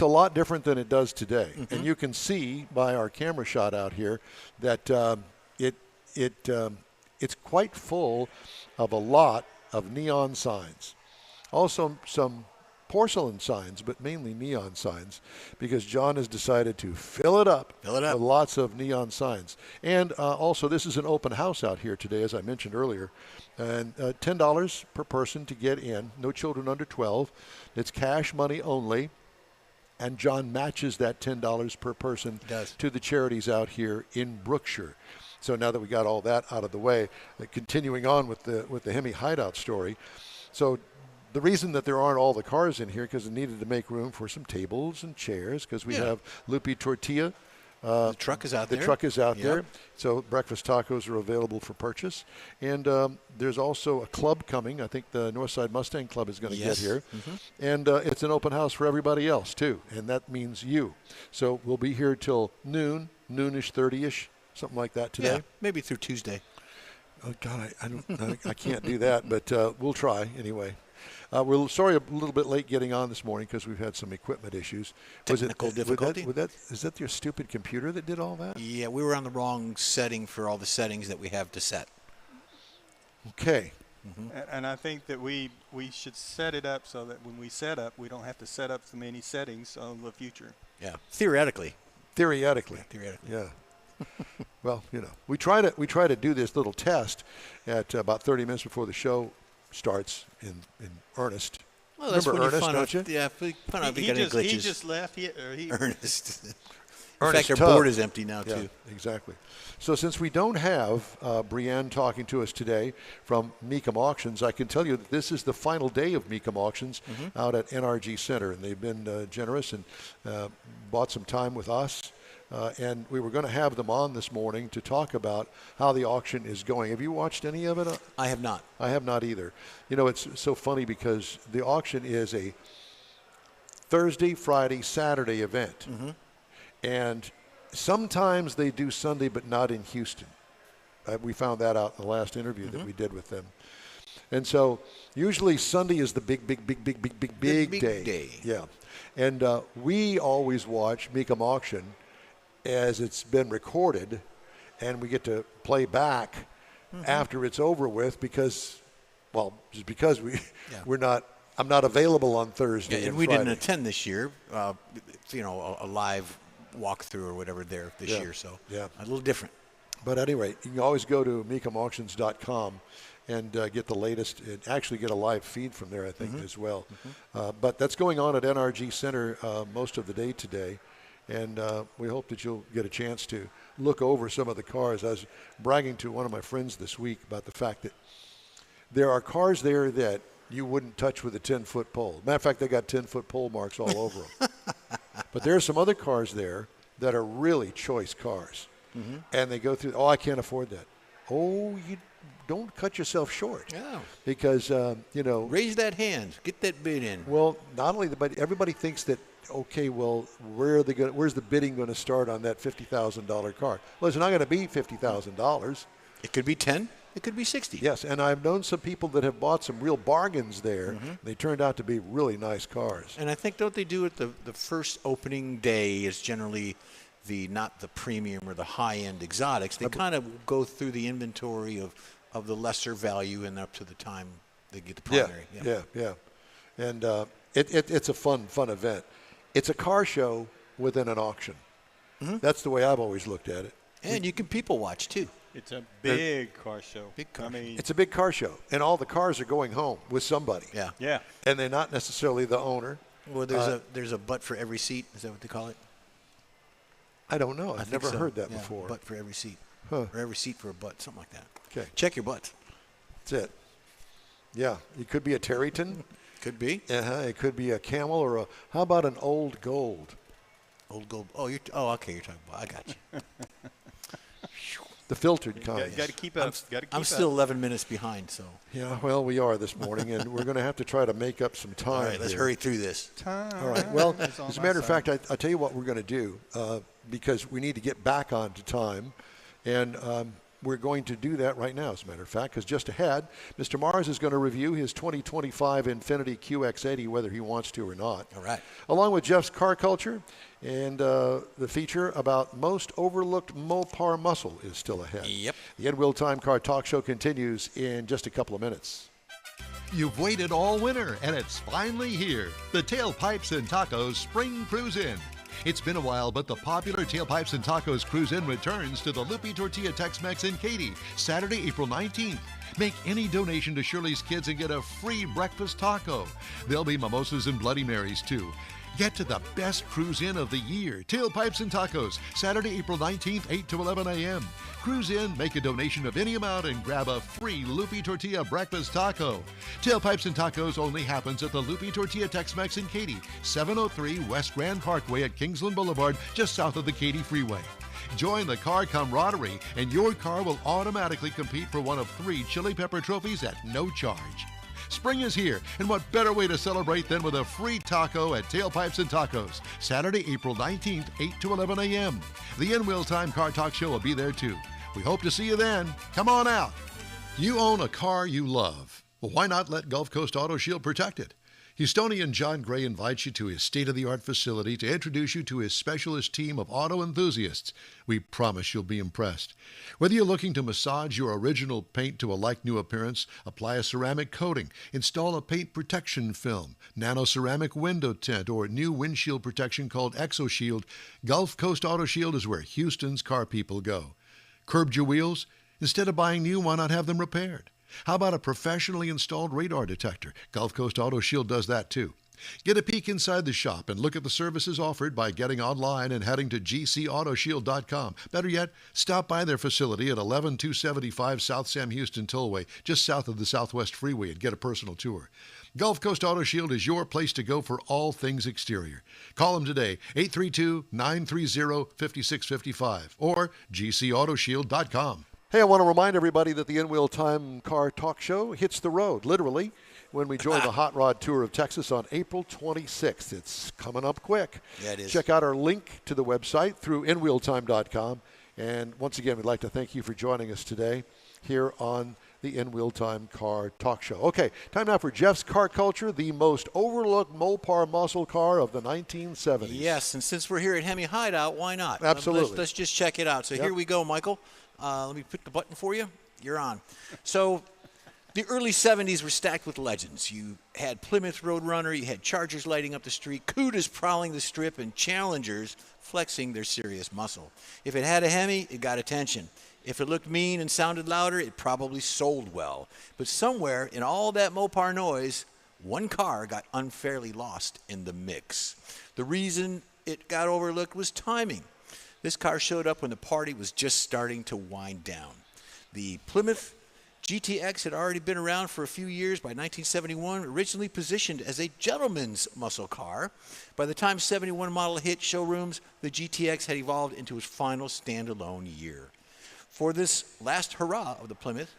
a lot different than it does today. And you can see by our camera shot out here that it's quite full of a lot of neon signs. Also some porcelain signs, but mainly neon signs, because John has decided to fill it up with lots of neon signs. And also, this is an open house out here today, as I mentioned earlier, and $10 per person to get in, no children under 12. It's cash money only, and John matches that $10 per person to the charities out here in Brookshire. So now that we got all that out of the way, continuing on with the HEMI Hideout story. So the reason that there aren't all the cars in here because it needed to make room for some tables and chairs because we have Lupe Tortilla. The truck is out there. The truck is out there. So breakfast tacos are available for purchase. And there's also a club coming. I think the Northside Mustang Club is going to get here. And it's an open house for everybody else, too. And that means you. So we'll be here till noon, noonish, 30-ish, something like that today. Yeah, maybe through Tuesday. Oh, God, I can't do that. But we'll try anyway. We're sorry a little bit late getting on this morning because we've had some equipment issues. Technical difficulty? Is that your stupid computer that did all that? Yeah, we were on the wrong setting for all the settings that we have to set. Okay. And I think that we should set it up so that when we set up, we don't have to set up so many settings on the future. Yeah, theoretically. Yeah. Well, we try to do this little test at about 30 minutes before the show starts in earnest. Well, that's Remember when Ernest, fun don't you? Yeah, fun of any glitches. He just left. Ernest. In Ernest fact, our Tubb. board is empty now, too. Exactly. So since we don't have Brienne talking to us today from Mecum Auctions, I can tell you that this is the final day of Mecum Auctions out at NRG Center, and they've been generous and bought some time with us. And we were going to have them on this morning to talk about how the auction is going. Have you watched any of it? I have not. I have not either. It's so funny because the auction is a Thursday, Friday, Saturday event. And sometimes they do Sunday, but not in Houston. We found that out in the last interview that we did with them. And so usually Sunday is the big day. Yeah. And we always watch Mecum Auction as it's been recorded, and we get to play back after it's over with because I'm not available on Thursday. Yeah, and we didn't attend this year, a live walkthrough or whatever there this year, so a little different. But at any rate, you can always go to mecumauctions.com and get the latest and actually get a live feed from there, I think, as well. But that's going on at NRG Center most of the day today. And we hope that you'll get a chance to look over some of the cars. I was bragging to one of my friends this week about the fact that there are cars there that you wouldn't touch with a 10-foot pole. Matter of fact, they got 10-foot pole marks all over them. But there are some other cars there that are really choice cars. And they go through, I can't afford that. Oh, you don't cut yourself short. Yeah. Because, raise that hand. Get that bid in. Well, not only but everybody thinks that, okay, well, where's the bidding going to start on that $50,000 car? Well, it's not going to be $50,000. It could be 10. It could be 60. Yes, and I've known some people that have bought some real bargains there. They turned out to be really nice cars. And I think, don't they do it the first opening day is generally not the premium or the high-end exotics. They kind of go through the inventory of the lesser value and up to the time they get the primary. Yeah. And it's a fun event. It's a car show within an auction. That's the way I've always looked at it. And you can people watch, too. It's a big car show. It's a big car show, and all the cars are going home with somebody. Yeah. And they're not necessarily the owner. Well, there's a butt for every seat. Is that what they call it? I don't know. I've never heard that before. Butt for every seat. Or every seat for a butt, something like that. Okay. Check your butts. That's it. Yeah. It could be a Tarryton. Could be. It could be a Camel or how about an Old Gold? Old Gold. Okay, you're talking about. I got you. The filtered kind. Got to keep up. I'm still 11 minutes behind, so. Yeah, well, we are this morning, and we're going to have to try to make up some time. All right, let's hurry through this. All right. Well, as a matter of fact, I'll tell you what we're going to do because we need to get back onto time. And we're going to do that right now, as a matter of fact, because just ahead, Mr. Mars is going to review his 2025 Infiniti QX80, whether he wants to or not. All right. Along with Jeff's car culture, and the feature about most overlooked Mopar muscle is still ahead. Yep. The End Wheel Time Car Talk Show continues in just a couple of minutes. You've waited all winter, and it's finally here. The Tailpipes and Tacos Spring Cruise In. It's been a while, but the popular Tailpipes and Tacos Cruise In returns to the Lupi Tortilla Tex-Mex in Katy, Saturday, April 19th. Make any donation to Shirley's Kids and get a free breakfast taco. There'll be mimosas and Bloody Marys, too. Get to the best cruise in of the year. Tailpipes and Tacos, Saturday, April 19th, 8 to 11 a.m. Cruise in, make a donation of any amount, and grab a free Lupi Tortilla breakfast taco. Tailpipes and Tacos only happens at the Lupi Tortilla Tex-Mex in Katy, 703 West Grand Parkway at Kingsland Boulevard, just south of the Katy Freeway. Join the car camaraderie, and your car will automatically compete for one of 3 Chili Pepper trophies at no charge. Spring is here, and what better way to celebrate than with a free taco at Tailpipes and Tacos, Saturday, April 19th, 8 to 11 a.m. The End Wheel Time Car Talk Show will be there too. We hope to see you then. Come on out. You own a car you love. Well, why not let Gulf Coast Auto Shield protect it? Houstonian John Gray invites you to his state-of-the-art facility to introduce you to his specialist team of auto enthusiasts. We promise you'll be impressed. Whether you're looking to massage your original paint to a like-new appearance, apply a ceramic coating, install a paint protection film, nano-ceramic window tint, or new windshield protection called ExoShield, Gulf Coast Auto Shield is where Houston's car people go. Curbed your wheels? Instead of buying new, why not have them repaired? How about a professionally installed radar detector? Gulf Coast Auto Shield does that too. Get a peek inside the shop and look at the services offered by getting online and heading to gcautoshield.com. Better yet, stop by their facility at 11275 South Sam Houston Tollway, just south of the Southwest Freeway, and get a personal tour. Gulf Coast Auto Shield is your place to go for all things exterior. Call them today, 832-930-5655 or gcautoshield.com. Hey, I want to remind everybody that the End Wheel Time Car Talk Show hits the road, literally, when we join the Hot Rod Tour of Texas on April 26th. It's coming up quick. Yeah, it is. Check out our link to the website through endwheeltime.com. And once again, we'd like to thank you for joining us today here on the End Wheel Time Car Talk Show. Okay, time now for Jeff's Car Culture, the most overlooked Mopar muscle car of the 1970s. Yes, and since we're here at HEMI Hideout, why not? Absolutely. Let's just check it out. So Here we go, Michael. Let me pick the button for you. You're on. So the early 70s were stacked with legends. You had Plymouth Roadrunner, you had Chargers lighting up the street, Cudas prowling the strip, and Challengers flexing their serious muscle. If it had a Hemi, it got attention. If it looked mean and sounded louder, it probably sold well. But somewhere in all that Mopar noise, one car got unfairly lost in the mix. The reason it got overlooked was timing. This car showed up when the party was just starting to wind down. The Plymouth GTX had already been around for a few years. By 1971, originally positioned as a gentleman's muscle car. By the time 71 model hit showrooms, the GTX had evolved into its final standalone year. For this last hurrah of the Plymouth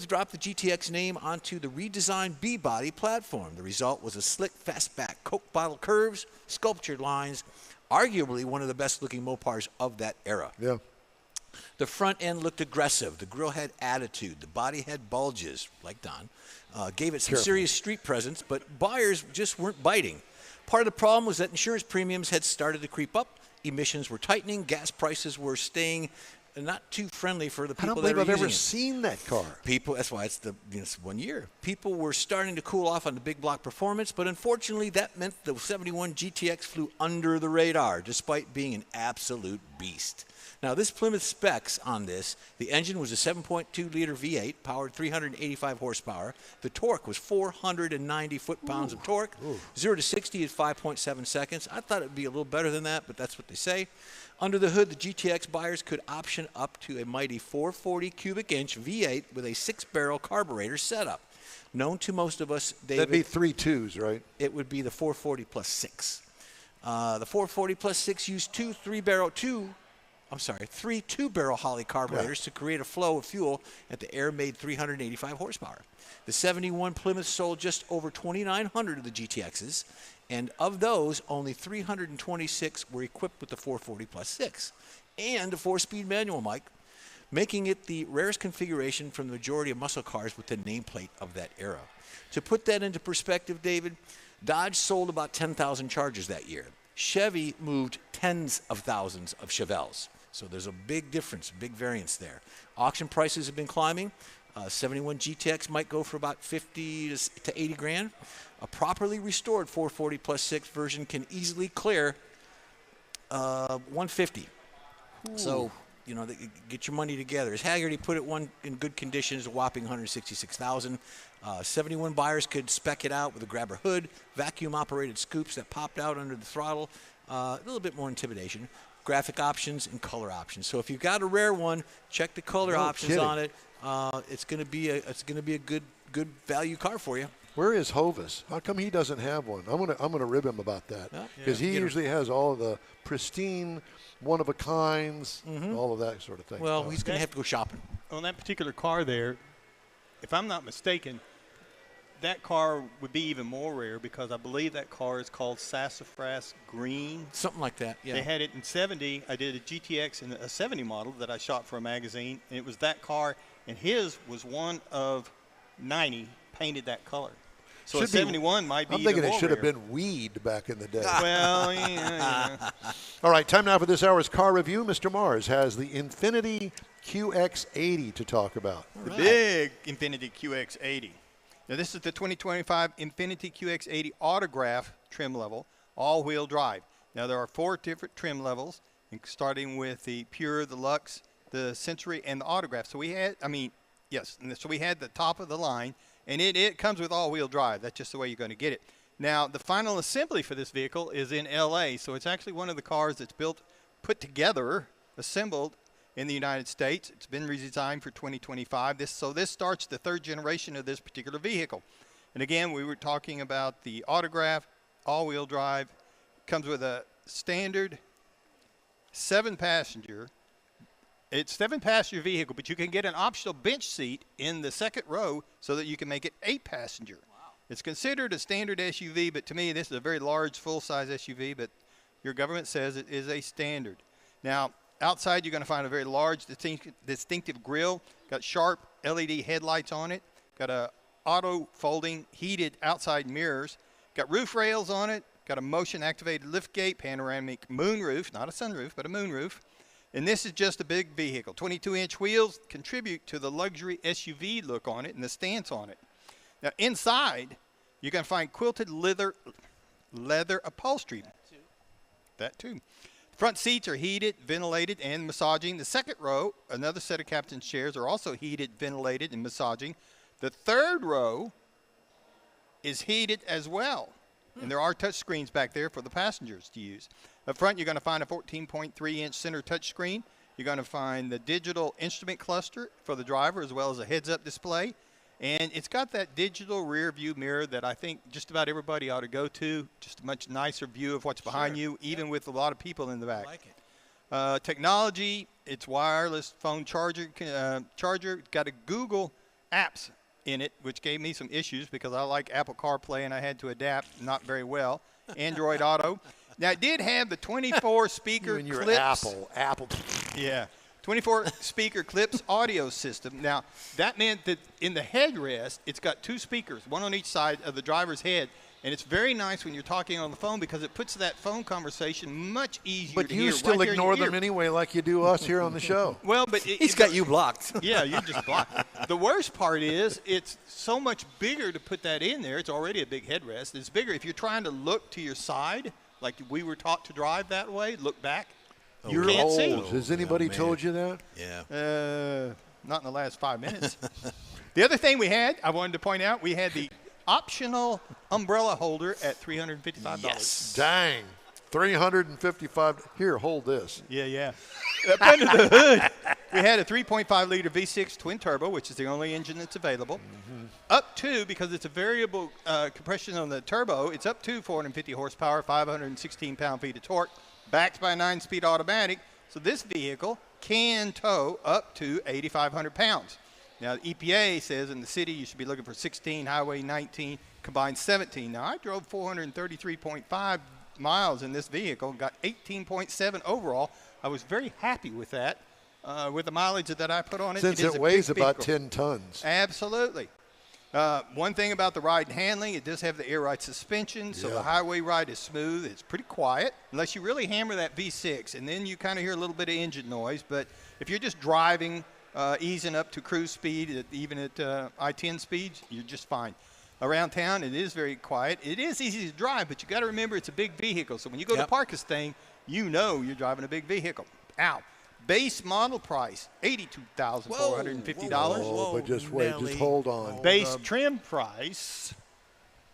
dropped the GTX name onto the redesigned B-body platform. The result was a slick, fastback Coke bottle curves, sculptured lines, arguably one of the best-looking Mopars of that era. Yeah. The front end looked aggressive. The grille had attitude. The body had bulges, like Don. Gave it some serious street presence, but buyers just weren't biting. Part of the problem was that insurance premiums had started to creep up. Emissions were tightening. Gas prices were staying not too friendly for the people that were using it. I don't believe I've ever seen that car. That's why it's 1 year. People were starting to cool off on the big block performance, but unfortunately that meant the 71 GTX flew under the radar, despite being an absolute beast. Now, this Plymouth specs on this, the engine was a 7.2-liter V8, powered 385 horsepower. The torque was 490 foot-pounds of torque. 0 to 60 is 5.7 seconds. I thought it would be a little better than that, but that's what they say. Under the hood, the GTX buyers could option up to a mighty 440 cubic inch V8 with a 6-barrel carburetor setup. Known to most of us, David. That'd be 3 2s, right? It would be the 440 plus 6. The 440 plus 6 used three 2-barrel Holley carburetors to create a flow of fuel at the air-made 385 horsepower. The 71 Plymouth sold just over 2,900 of the GTXs, and of those, only 326 were equipped with the 440 plus 6 and a 4-speed manual, Mike. making it the rarest configuration from the majority of muscle cars with the nameplate of that era. To put that into perspective, David, Dodge sold about 10,000 Chargers that year. Chevy moved tens of thousands of Chevelles. So there's a big difference, big variance there. Auction prices have been climbing. 71 GTX might go for about 50 to 80 grand. A properly restored 440 plus 6 version can easily clear 150. Ooh. So, get your money together. As Haggerty put it, one in good condition is a whopping 166,000. 71 buyers could spec it out with a grabber hood, vacuum-operated scoops that popped out under the throttle, a little bit more intimidation, graphic options, and color options. So if you've got a rare one, check the color options on it. It's going to be a good value car for you. Where is Hovis? How come he doesn't have one? I'm gonna rib him about that because he usually has all of the pristine, one of a kinds, all of that sort of thing. Well, he's going to have to go shopping. On that particular car there, if I'm not mistaken, that car would be even more rare because I believe that car is called Sassafras Green. Something like that, yeah. They had it in 70. I did a GTX in a 70 model that I shot for a magazine, and it was that car, and his was one of 90 painted that color. So a 71 might be I'm thinking even it more should have rare. been weed back in the day. Well, yeah. All right, time now for this hour's car review. Mr. Mars has the Infiniti QX80 to talk about. The big Infiniti QX80. Now, this is the 2025 Infiniti QX80 Autograph trim level, all-wheel drive. Now, there are 4 different trim levels, starting with the Pure, the Luxe, the Century, and the Autograph. So we had, so we had the top of the line, and it comes with all-wheel drive. That's just the way you're going to get it. Now, the final assembly for this vehicle is in L.A., so it's actually one of the cars that's put together, assembled in the United States. It's been redesigned for 2025. This starts the 3rd generation of this particular vehicle. And again, we were talking about the Autograph, all-wheel drive. Comes with a standard 7-passenger. It's 7-passenger vehicle, but you can get an optional bench seat in the second row so that you can make it 8-passenger. Wow. It's considered a standard SUV, but to me, this is a very large, full-size SUV, but your government says it is a standard. Now, outside, you're going to find a very large, distinctive grille. Got sharp LED headlights on it. Got a auto-folding, heated outside mirrors. Got roof rails on it. Got a motion-activated liftgate, panoramic moonroof, not a sunroof, but a moonroof. And this is just a big vehicle. 22-inch wheels contribute to the luxury SUV look on it and the stance on it. Now, inside, you're going to find quilted leather upholstery. That too. Front seats are heated, ventilated, and massaging. The second row, another set of captain's chairs, are also heated, ventilated, and massaging. The third row is heated as well. And there are touch screens back there for the passengers to use. Up front, you're going to find a 14.3-inch center touch screen. You're going to find the digital instrument cluster for the driver as well as a heads-up display. And it's got that digital rear view mirror that I think just about everybody ought to go to. Just a much nicer view of what's behind you, even with a lot of people in the back. I like it. Technology, it's wireless phone charger. Got a Google Apps in it, which gave me some issues because I like Apple CarPlay and I had to adapt not very well. Android Auto. Now, it did have the 24-speaker clips. Apple. Yeah. 24-speaker clips audio system. Now, that meant that in the headrest, it's got 2 speakers, one on each side of the driver's head. And it's very nice when you're talking on the phone because it puts that phone conversation much easier But to hear. you still ignore them anyway like you do us here on the show. Well, but He's got you blocked. Yeah, you just blocked. The worst part is it's so much bigger to put that in there. It's already a big headrest. It's bigger. If you're trying to look to your side, like we were taught to drive that way, look back, You're can't old. see. Has anybody told you that? Yeah. Not in the last 5 minutes. The other thing we had, I wanted to point out, we had the optional umbrella holder at $355. Yes. Dang. $355. Here, hold this. Yeah. Up under the hood, we had a 3.5-liter V6 twin turbo, which is the only engine that's available. Up to, because it's a variable compression on the turbo, it's up to 450 horsepower, 516 pound-feet of torque, backed by a 9-speed automatic. So this vehicle can tow up to 8,500 pounds. Now, the EPA says in the city you should be looking for 16, highway 19, combined 17. Now, I drove 433.5 miles in this vehicle, got 18.7 overall. I was very happy with that. with the mileage that I put on it. Since it weighs about 10 tons. Absolutely. One thing about the ride and handling, it does have the air ride suspension, so the highway ride is smooth. It's pretty quiet, unless you really hammer that V6, and then you kind of hear a little bit of engine noise. But if you're just driving, easing up to cruise speed, even at I-10 speeds, you're just fine. Around town, it is very quiet. It is easy to drive, but you got to remember it's a big vehicle. So when you go to park this thing, you know you're driving a big vehicle. Ow. Base model price, $82,450. Oh, but just wait, just hold on. Base trim price,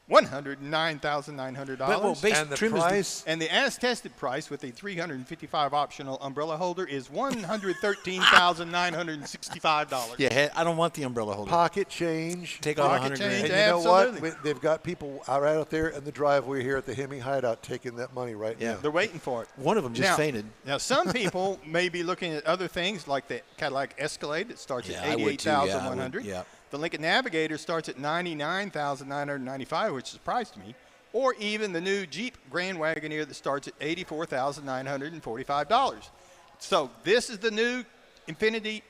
$109,900. Base And the trim price? And the as-tested price with a 355 optional umbrella holder is $113,965. Yeah, I don't want the umbrella holder. Pocket change. Take out Pocket 100 grand. change. And you know Absolutely. what? They've got people out there in the driveway here at the HEMI Hideout taking that money right now. They're waiting for it. One of them just fainted. Now, some people may be looking at other things like the Cadillac Escalade that starts at I would too. Yeah, I $88,100. would, yeah. The Lincoln Navigator starts at $99,995, which surprised me. Or even the new Jeep Grand Wagoneer that starts at $84,945. So this is the new Infiniti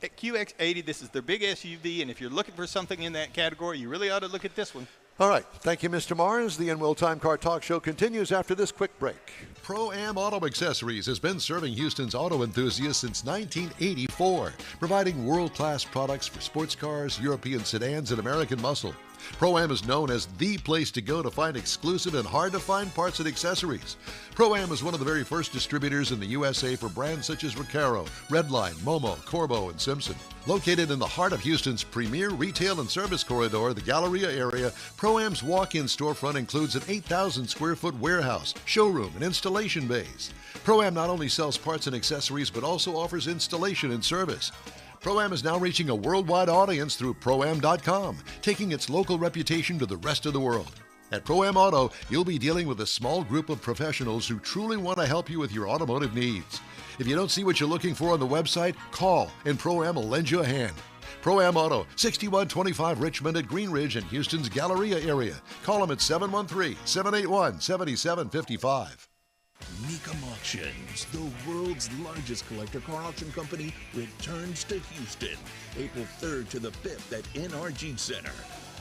QX80. This is their big SUV, and if you're looking for something in that category, you really ought to look at this one. All right. Thank you, Mr. Mars. The In Will Time Car Talk Show continues after this quick break. Pro-Am Auto Accessories has been serving Houston's auto enthusiasts since 1984, providing world-class products for sports cars, European sedans, and American muscle. Pro-Am is known as the place to go to find exclusive and hard-to-find parts and accessories. Pro-Am is one of the very first distributors in the USA for brands such as Recaro, Redline, Momo, Corbo, and Simpson. Located in the heart of Houston's premier retail and service corridor, the Galleria area, Pro-Am's walk-in storefront includes an 8,000-square-foot warehouse, showroom, and installation bays. Pro-Am not only sells parts and accessories, but also offers installation and service. Pro-Am is now reaching a worldwide audience through Pro-Am.com, taking its local reputation to the rest of the world. At Pro-Am Auto, you'll be dealing with a small group of professionals who truly want to help you with your automotive needs. If you don't see what you're looking for on the website, call and Pro-Am will lend you a hand. Pro-Am Auto, 6125 Richmond at Green Ridge in Houston's Galleria area. Call them at 713-781-7755. Mecum Auctions, the world's largest collector car auction company, returns to Houston, April 3rd to the 5th at NRG Center.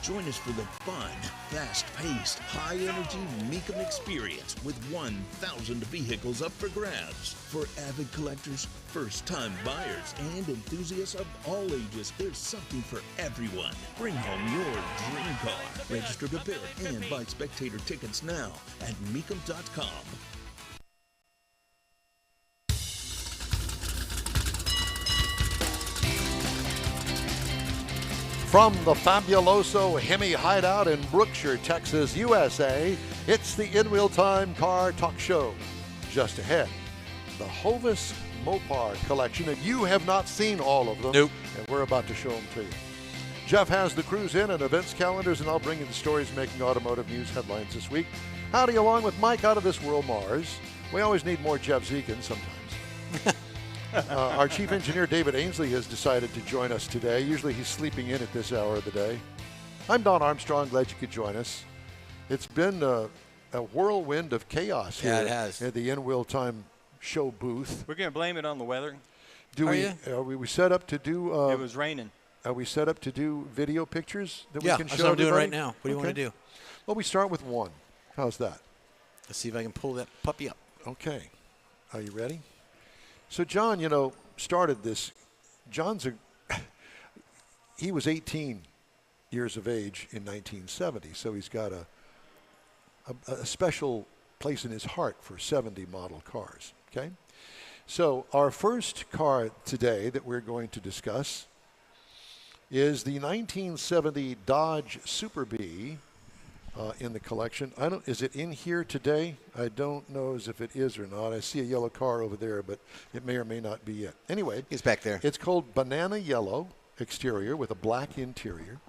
Join us for the fun, fast-paced, high-energy Mecum experience with 1,000 vehicles up for grabs. For avid collectors, first-time buyers, and enthusiasts of all ages, there's something for everyone. Bring home your dream car. Register to bid and buy spectator tickets now at Mecum.com. From the fabuloso HEMI Hideout in Brookshire, Texas, USA, it's the In Wheel Time Car Talk Show. Just ahead, the Hovis Mopar collection, and you have not seen all of them. Nope. And we're about to show them to you. Jeff has the cruise in and events calendars, and I'll bring you the stories making automotive news headlines this week. Howdy, along with Mike out of this world, Mars. We always need more Jeff Zekins sometimes. Our chief engineer, David Ainsley, has decided to join us today. Usually he's sleeping in at this hour of the day. I'm Don Armstrong. Glad you could join us. It's been a whirlwind of chaos here Yeah, it has. at the In Wheel Time show booth. We're going to blame it on the weather. Are we set up to do? It was raining. Are we set up to do video pictures that Yeah, we can show that's what I'm doing right everybody? now. What do you want to do? Well, we start with one. How's that? Let's see if I can pull that puppy up. Okay. Are you ready? So John, started this. He was 18 years of age in 1970, so he's got a special place in his heart for 70 model cars, okay? So our first car today that we're going to discuss is the 1970 Dodge Super Bee in the collection. Is it in here today? I don't know as if it is or not. I see a yellow car over there, but it may or may not be it. Anyway, It's back there. it's called Banana Yellow exterior with a black interior.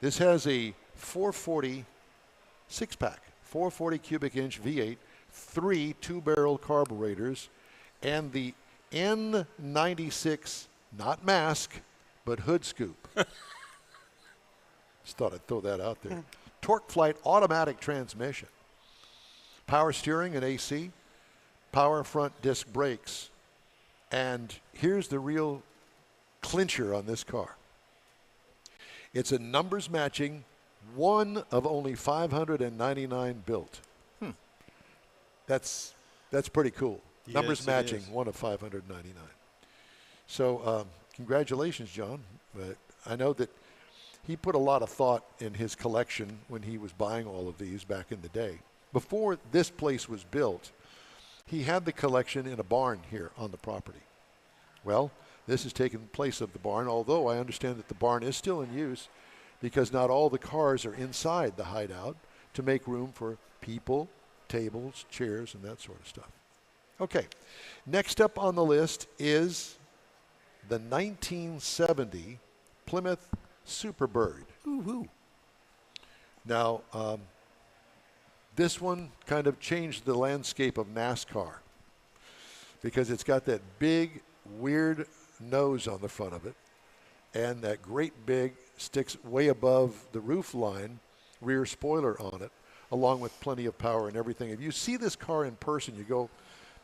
This has a 440 six-pack, 440 cubic inch V8, 3 two-barrel carburetors, and the N96, not mask, but hood scoop. Just thought I'd throw that out there. Torque Flight automatic transmission, power steering and AC, power front disc brakes, And here's the real clincher on this car. It's a numbers matching, one of only 599 built. That's pretty cool. Yes, Numbers it matching, is. one of 599. So congratulations, John. I know that he put a lot of thought in his collection when he was buying all of these back in the day. Before this place was built, he had the collection in a barn here on the property. Well, this has taken place of the barn, although I understand that the barn is still in use because not all the cars are inside the hideout to make room for people, tables, chairs, and that sort of stuff. Okay, next up on the list is the 1970 Plymouth Superbird. Woo-hoo. Now, this one kind of changed the landscape of NASCAR because it's got that big, weird nose on the front of it and that great big, sticks way above the roof line, rear spoiler on it, along with plenty of power and everything. If you see this car in person, you go,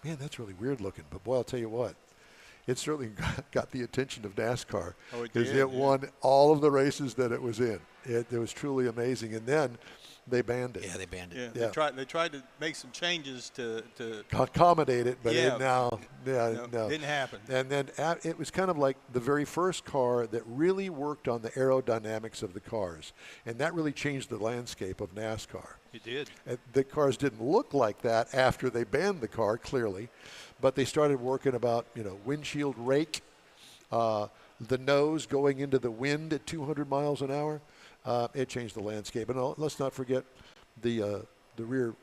man, that's really weird looking. But boy, I'll tell you what, it certainly got the attention of NASCAR Oh, it because did, it yeah. won all of the races that it was in. It was truly amazing. And then they banned it. Yeah, they banned it. Yeah, Yeah. They tried to make some changes to Accommodate it, but Yeah. no. didn't happen. And then it was kind of like the very first car that really worked on the aerodynamics of the cars. And that really changed the landscape of NASCAR. It did. The cars didn't look like that after they banned the car, clearly. But they started working about, windshield rake, the nose going into the wind at 200 miles an hour. It changed the landscape. And let's not forget the rear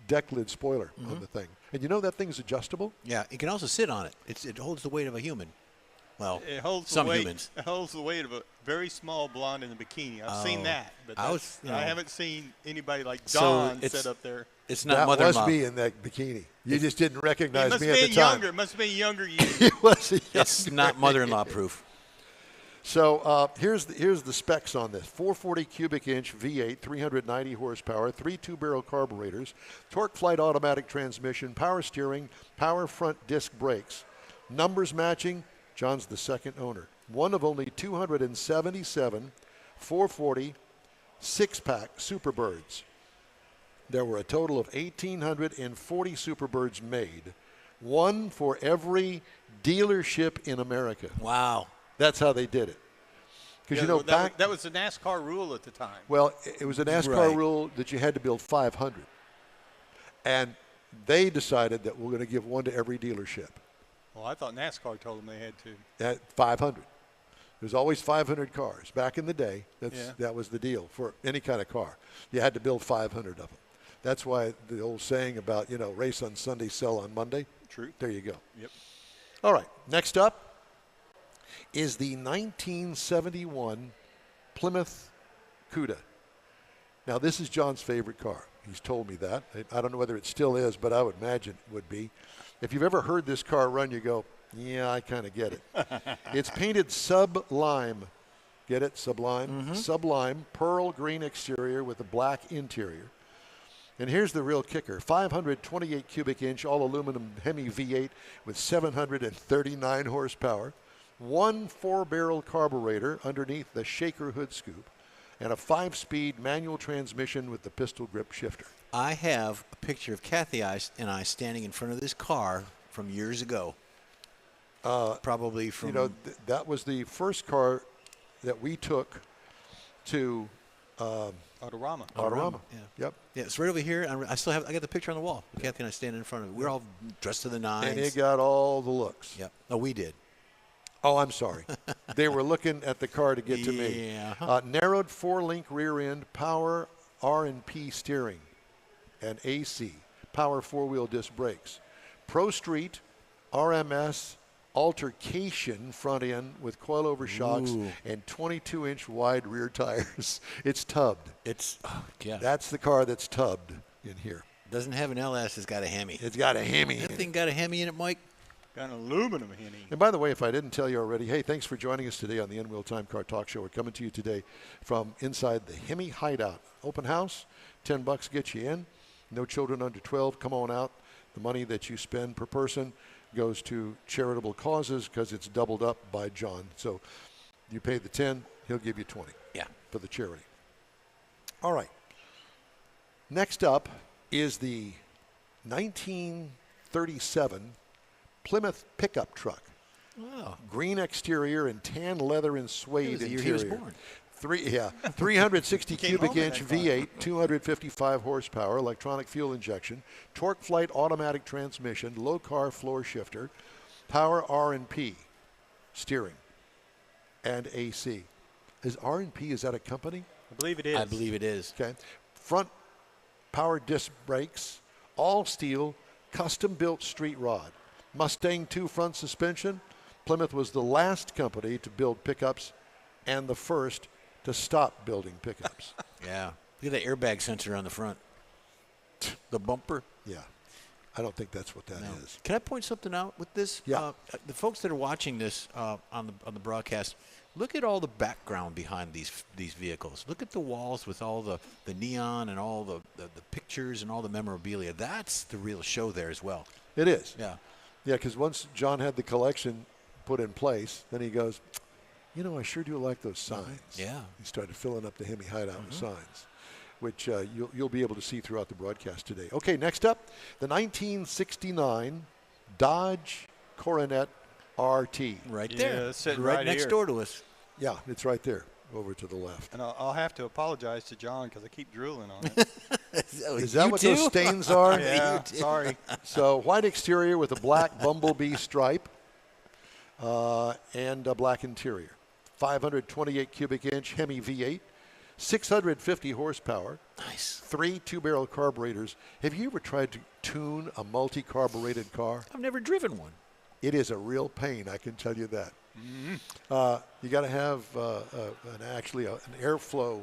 deck lid spoiler on the thing. And you know that thing's adjustable? Yeah, you can also sit on it. It holds the weight of a human. Well, It holds some the weight. humans. It holds the weight of a very small blonde in a bikini. I've seen that, but I was, I haven't seen anybody like So Don it's- sit up there. It's not That mother-in-law. was me in that bikini. You just didn't It recognize must me be at the time. younger. It must be younger you. It was a It's younger not me. mother-in-law proof. So here's the specs on this: 440 cubic inch V8, 390 horsepower, 3 two-barrel carburetors, torque flight automatic transmission, power steering, power front disc brakes. Numbers matching. John's the second owner. One of only 277 440 six-pack Superbirds. There were a total of 1,840 Superbirds made, one for every dealership in America. Wow. That's how they did it. Because that was the NASCAR rule at the time. well, it was a NASCAR Right. rule that you had to build 500, and they decided that we're going to give one to every dealership. Well, I thought NASCAR told them they had to. At 500. There's always 500 cars. Back in the day, Yeah. that was the deal for any kind of car. You had to build 500 of them. That's why the old saying about, race on Sunday, sell on Monday. True. There you go. Yep. All right, next up is the 1971 Plymouth Cuda. Now, this is John's favorite car. He's told me that. I don't know whether it still is, but I would imagine it would be. If you've ever heard this car run, you go, yeah, I kind of get it. It's painted sublime. Get it? Sublime? Sublime, pearl green exterior with a black interior. And here's the real kicker: 528 cubic inch all aluminum HEMI V8 with 739 horsepower, one 4-barrel carburetor underneath the shaker hood scoop, and a 5-speed manual transmission with the pistol grip shifter. I have a picture of Kathy and I standing in front of this car from years ago. Probably from That was the first car that we took to Autorama. Autorama. Yeah. Yep. Yeah, it's right over here. I got the picture on the wall. Kathy and I standing in front of it. We're all dressed to the nines. And it got all the looks. Yep. Oh, we did. Oh, I'm sorry. They were looking at the car to get to me. Yeah. Narrowed 4-link rear end, power R&P steering, and AC, power 4-wheel disc brakes. Pro Street, RMS, altercation front end with coilover shocks Ooh. and 22-inch wide rear tires. It's tubbed. Yeah. That's the car that's tubbed in here. Doesn't have an LS. It's got a Hemi. It's got a Hemi in That it. thing got a Hemi in it, Mike. Got an aluminum Henny. And by the way, if I didn't tell you already, hey, thanks for joining us today on the N-Wheel Time Car Talk Show. We're coming to you today from inside the HEMI Hideout. Open house, $10 gets you in. No children under 12. Come on out. The money that you spend per person goes to charitable causes because it's doubled up by John. So you pay the 10, he'll give you 20 for the charity. All right. Next up is the 1937 Plymouth pickup truck. Wow. Green exterior and tan leather and suede The year interior. he was born. 360 Came cubic home at inch that time. V8, 255 horsepower, electronic fuel injection, torque flight automatic transmission, low car floor shifter, power R&P, steering, and AC. Is R&P, is that a company? I believe it is. I believe it is. Okay. Front power disc brakes, all steel, custom built street rod. Mustang 2 front suspension. Plymouth was the last company to build pickups and the first to stop building pickups. Yeah. Look at the airbag sensor on the front. The bumper. Yeah. I don't think that's what that is. Can I point something out with this? Yeah. The folks that are watching this on the broadcast, look at all the background behind these vehicles. Look at the walls with all the neon and all the pictures and all the memorabilia. That's the real show there as well. It is. Yeah. Yeah, because once John had the collection put in place, then he goes, you know, I sure do like those signs. Yeah. He started filling up the HEMI Hideout with signs, which you'll be able to see throughout the broadcast today. Okay, next up, the 1969 Dodge Coronet RT. Right Yeah, there. it's sitting right right next here. door to us. Yeah, it's right there, over to the left. And I'll have to apologize to John because I keep drooling on it. Is that You what too? those stains are? Yeah, sorry. So white exterior with a black bumblebee stripe and a black interior. 528 cubic inch HEMI V8, 650 horsepower, Nice. 3 two-barrel carburetors. Have you ever tried to tune a multi-carbureted car? I've never driven one. It is a real pain, I can tell you that. You got to have an airflow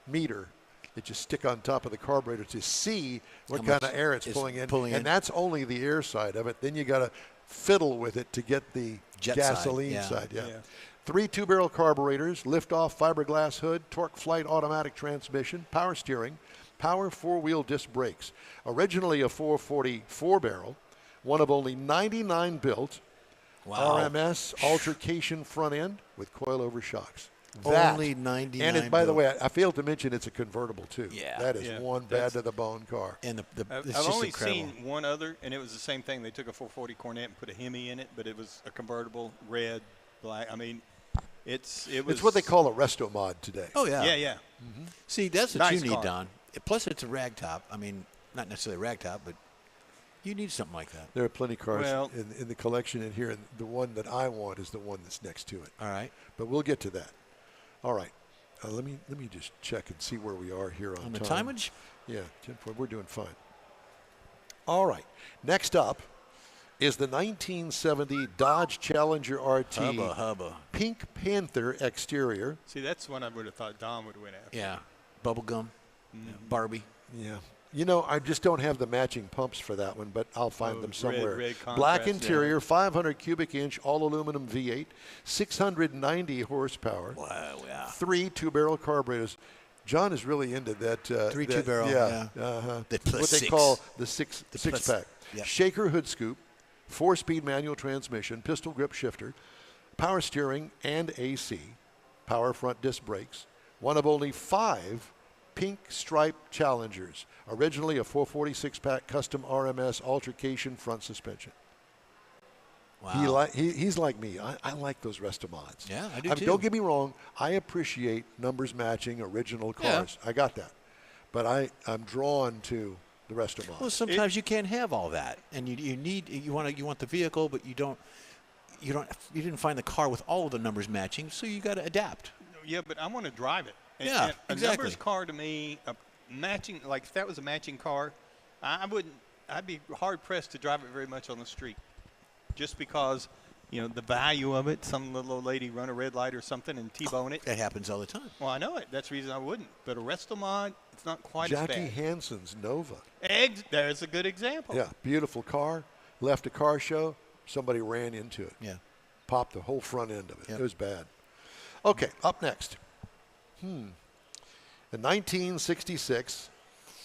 meter that you stick on top of the carburetor to see what How kind of much air it's is pulling in. pulling And in. that's only the air side of it. Then you got to fiddle with it to get the Jet gasoline side, side. yeah. Yeah. Yeah. 3 two-barrel carburetors, lift-off fiberglass hood, torque flight automatic transmission, power steering, power four-wheel disc brakes. Originally a 440 four-barrel, one of only 99 built. Wow. RMS altercation front end with coilover shocks. Only 99 And it, by the built. way, I failed to mention it's a convertible too. Yeah. That is Yeah, one bad that's- to the bone car. And it's I've just only incredible. seen one other, and it was the same thing. They took a 440 Cornet and put a HEMI in it, but it was a convertible, red, black. I mean, it was. It's what they call a resto mod today. Oh, yeah. Yeah, yeah. See, that's what Nice you need, car. Don. Plus, it's a ragtop. I mean, not necessarily a ragtop, but you need something like that. There are plenty of cars Well- in the collection in here, and the one that I want is the one that's next to it. All right. But we'll get to that. All right. Let me just check and see where we are here on the time. timeage? Yeah, 10-4, we're doing fine. All right. Next up is the 1970 Dodge Challenger RT Hubba. Pink Panther exterior. See, that's one I would have thought Don would win after. Yeah. Bubblegum. Barbie. Yeah. You know, I just don't have the matching pumps for that one, but I'll find Oh, them red- somewhere. red Black contrast, interior, 500 cubic inch, all aluminum V8, 690 horsepower, Wow, yeah. 3 two-barrel carburetors. John is really into that. 3 that- two-barrel, Yeah. yeah. Uh-huh. The plus what they six. call the six plus- pack. yeah. Shaker hood scoop, 4-speed manual transmission, pistol grip shifter, power steering and AC, power front disc brakes. One of only 5 pink striped Challengers. Originally a 446-pack custom RMS altercation front suspension. Wow. He's like me. I like those Resto mods. Yeah, I do mean, too. Don't get me wrong. I appreciate numbers matching original cars. I got that. But I'm drawn to the Resto mods. Well, sometimes you can't have all that, and you want the vehicle, but you didn't find the car with all of the numbers matching, so you got to adapt. Yeah, but I want to drive it. And, Yeah, and a exactly. numbers car to me, matching, like if that was a matching car, I'd be hard pressed to drive it very much on the street, just because, the value of it. Some little old lady run a red light or something and T-bone it. That happens all the time. Well, I know it. That's the reason I wouldn't. But a Resto mod, it's not quite as Jackie bad. Hansen's Nova. There's a good example. Yeah, beautiful car. Left a car show. Somebody ran into it. Yeah. Popped the whole front end of it. Yep. It was bad. Okay, up next. The 1966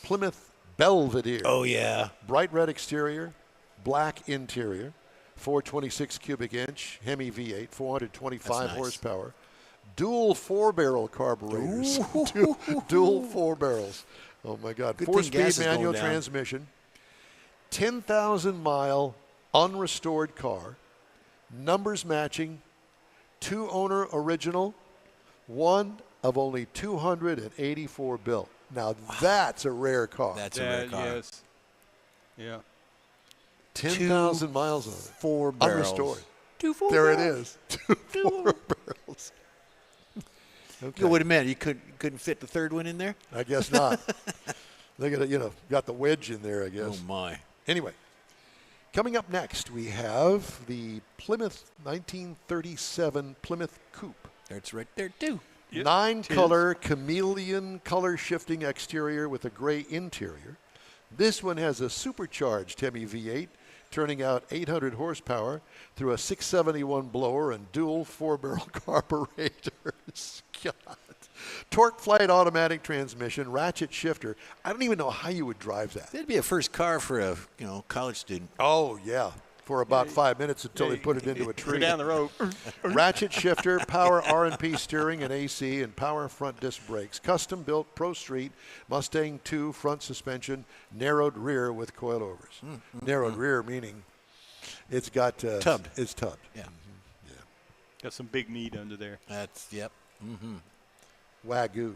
Plymouth Belvedere. Oh yeah. Bright red exterior, black interior, 426 cubic inch HEMI V8, 425 That's nice. horsepower. Dual 4-barrel carburetors. Dual 4 barrels. Oh, my God. Good thing gas 4-speed is going manual down. transmission. 10,000-mile unrestored car. Numbers matching. 2-owner original. One of only 284 built. Now, that's a rare car. That's a rare car. Yes. Yeah. 10,000 miles on it. 4 barrels. Unrestored. 2 4 There barrels. it is. 2 4 barrels. Okay. You would admit you couldn't fit the third one in there? I guess not. They got the wedge in there, I guess. Oh, my. Anyway, coming up next, we have the Plymouth 1937 Plymouth Coupe. That's right there, too. Yep. 9-color chameleon color shifting exterior with a gray interior. This one has a supercharged HEMI V8, turning out 800 horsepower through a 671 blower and dual 4-barrel carburetors. God. Torque flight automatic transmission, ratchet shifter. I don't even know how you would drive that. That'd be a first car for a college student. Oh, yeah. For about 5 minutes until they put it into a Go tree. down the road. Ratchet shifter, power R&P steering and AC, and power front disc brakes. Custom built Pro Street Mustang 2 front suspension, narrowed rear with coilovers. Narrowed rear meaning it's got Tubbed. It's tubbed. Yeah. Got some big meat under there. That's, yep. Wagyu.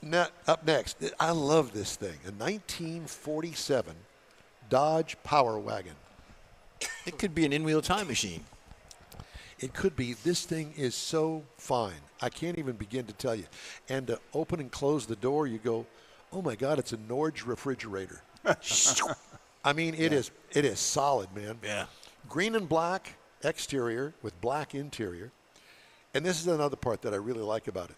Now, up next, I love this thing. A 1947 Dodge Power Wagon. It could be an in-wheel time machine. It could be. This thing is so fine. I can't even begin to tell you. And to open and close the door, you go, oh, my God, it's a Norge refrigerator. I mean, it is solid, man. Yeah. Green and black exterior with black interior. And this is another part that I really like about it.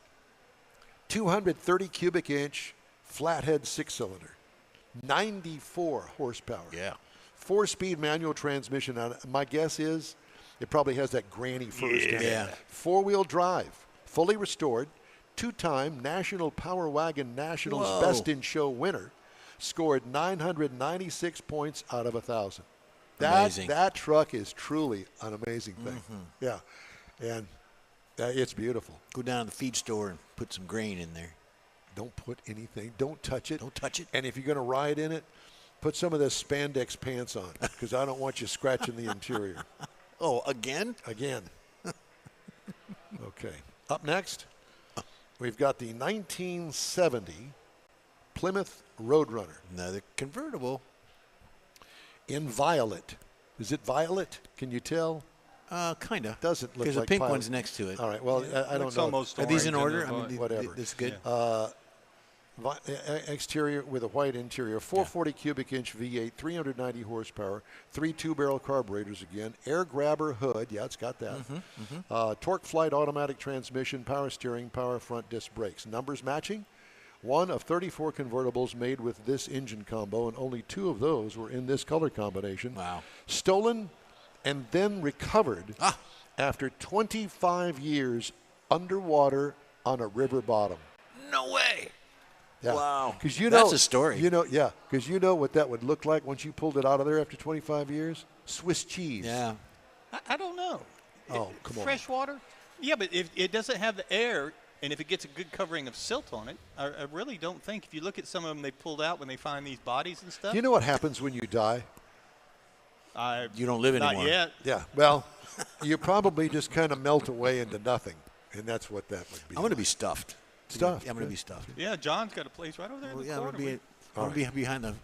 230 cubic inch flathead 6-cylinder. 94 horsepower. Yeah. 4-speed manual transmission. Now, my guess is it probably has that granny first in it. Yeah. 4-wheel drive, fully restored, 2-time National Power Wagon Nationals Whoa. Best in Show winner, scored 996 points out of 1,000. Amazing. That truck is truly an amazing thing. Yeah, and it's beautiful. Go down to the feed store and put some grain in there. Don't put anything. Don't touch it. Don't touch it. And if you're going to ride in it, put some of this spandex pants on because I don't want you scratching the interior. Oh, again? Again. Okay. Up next, we've got the 1970 Plymouth Roadrunner Another convertible. in violet. Is it violet? Can you tell? Kind of. Doesn't look Because like the pink violet. one's next to it. All right. Well, I don't Looks know. almost Are these in orange order? and I mean, whatever. This is good. Yeah. Exterior with a white interior, 440 cubic inch V8, 390 horsepower, 3 2-barrel carburetors again, air grabber hood, yeah, it's got that. Torque flight automatic transmission, power steering, power front disc brakes. Numbers matching. One of 34 convertibles made with this engine combo, and only 2 of those were in this color combination. Wow. Stolen and then recovered after 25 years underwater on a river bottom. No way. Yeah. Wow. Because you That's know, a story. because you know what that would look like once you pulled it out of there after 25 years? Swiss cheese. Yeah. I don't know. Oh, come on. Fresh water? Yeah, but if it doesn't have the air, and if it gets a good covering of silt on it, I really don't think. If you look at some of them they pulled out when they find these bodies and stuff. You know what happens when you die? You don't live anymore. Not yet. Yeah. Well, you probably just kind of melt away into nothing, and that's what that would be. I'm going to be stuffed. Stuffed, Yeah, I'm going to good. be stuffed. Yeah, John's got a place right over there in Well, the yeah, I'm corner. going to be behind the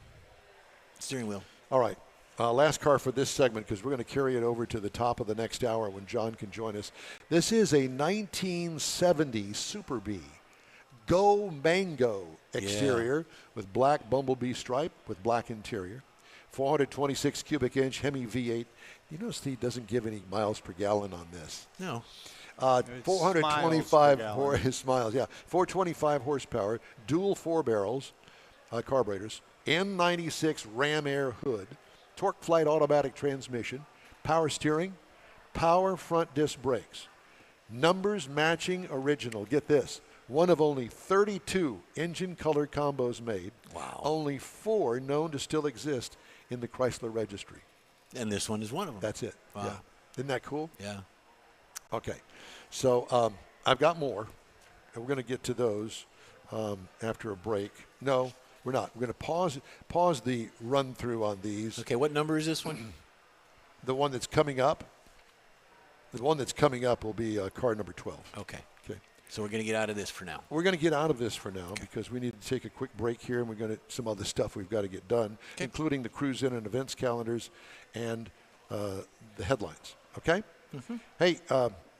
steering wheel. All right. Last car for this segment because we're going to carry it over to the top of the next hour when John can join us. This is a 1970 Super Bee Go Mango exterior with black bumblebee stripe with black interior. 426 cubic inch HEMI V8. You notice he doesn't give any miles per gallon on this. No. 425 smiles per his smiles, yeah. 425 horsepower, dual 4 barrels, carburetors, N96 Ram Air hood, torque flight automatic transmission, power steering, power front disc brakes. Numbers matching original. Get this. One of only 32 engine color combos made. Wow. Only 4 known to still exist in the Chrysler registry. And this one is one of them. That's it. Wow. Yeah. Isn't that cool? Yeah. Okay. So I've got more, and we're going to get to those after a break. No, we're not. We're going to pause the run-through on these. Okay, what number is this one? The one that's coming up. The one that's coming up will be car number 12. Okay. Okay. So we're going to get out of this for now. We're going to get out of this for now because we need to take a quick break here, and we're going to some other stuff we've got to get done, including the cruise in and events calendars and the headlines. Okay? Mm-hmm. Hey,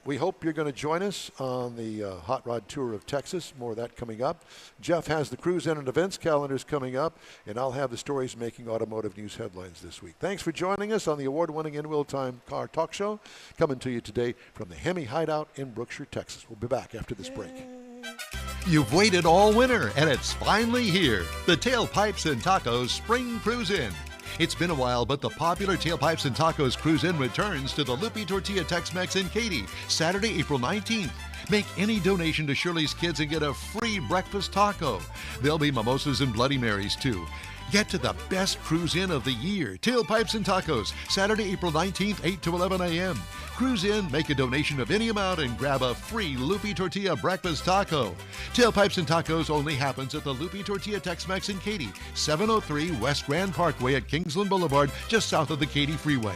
we hope you're going to join us on the Hot Rod Tour of Texas. More of that coming up. Jeff has the cruise in and events calendars coming up, and I'll have the stories making automotive news headlines this week. Thanks for joining us on the award-winning In Wheel Time Car Talk Show, coming to you today from the HEMI Hideout in Brookshire, Texas. We'll be back after this break. You've waited all winter, and it's finally here. The Tailpipes and Tacos Spring Cruise In. It's been a while, but the popular Tailpipes and Tacos Cruise In returns to the Loopy Tortilla Tex-Mex in Katy, Saturday, April 19th. Make any donation to Shirley's Kids and get a free breakfast taco. There'll be mimosas and Bloody Marys, too. Get to the best cruise in of the year. Tailpipes and Tacos, Saturday, April 19th, 8 to 11 a.m. Cruise in, make a donation of any amount, and grab a free Loopy Tortilla breakfast taco. Tailpipes and Tacos only happens at the Loopy Tortilla Tex-Mex in Katy, 703 West Grand Parkway at Kingsland Boulevard, just south of the Katy Freeway.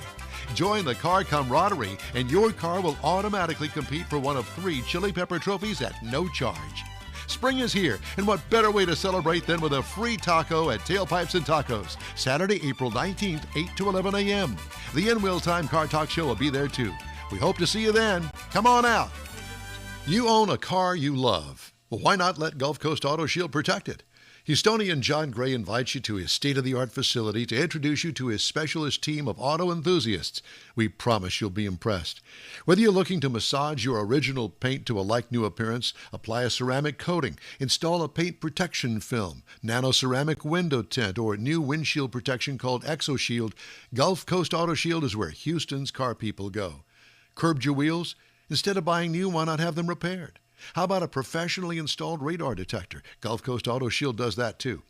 Join the car camaraderie, and your car will automatically compete for one of 3 chili pepper trophies at no charge. Spring is here, and what better way to celebrate than with a free taco at Tailpipes and Tacos, Saturday, April 19th, 8 to 11 a.m. The In Wheel Time Car Talk Show will be there too. We hope to see you then. Come on out. You own a car you love. Well, why not let Gulf Coast Auto Shield protect it? Houstonian John Gray invites you to his state-of-the-art facility to introduce you to his specialist team of auto enthusiasts. We promise you'll be impressed. Whether you're looking to massage your original paint to a like-new appearance, apply a ceramic coating, install a paint protection film, nano-ceramic window tint, or new windshield protection called ExoShield, Gulf Coast Auto Shield is where Houston's car people go. Curbed your wheels? Instead of buying new, why not have them repaired? How about a professionally installed radar detector? Gulf Coast Auto Shield does that too.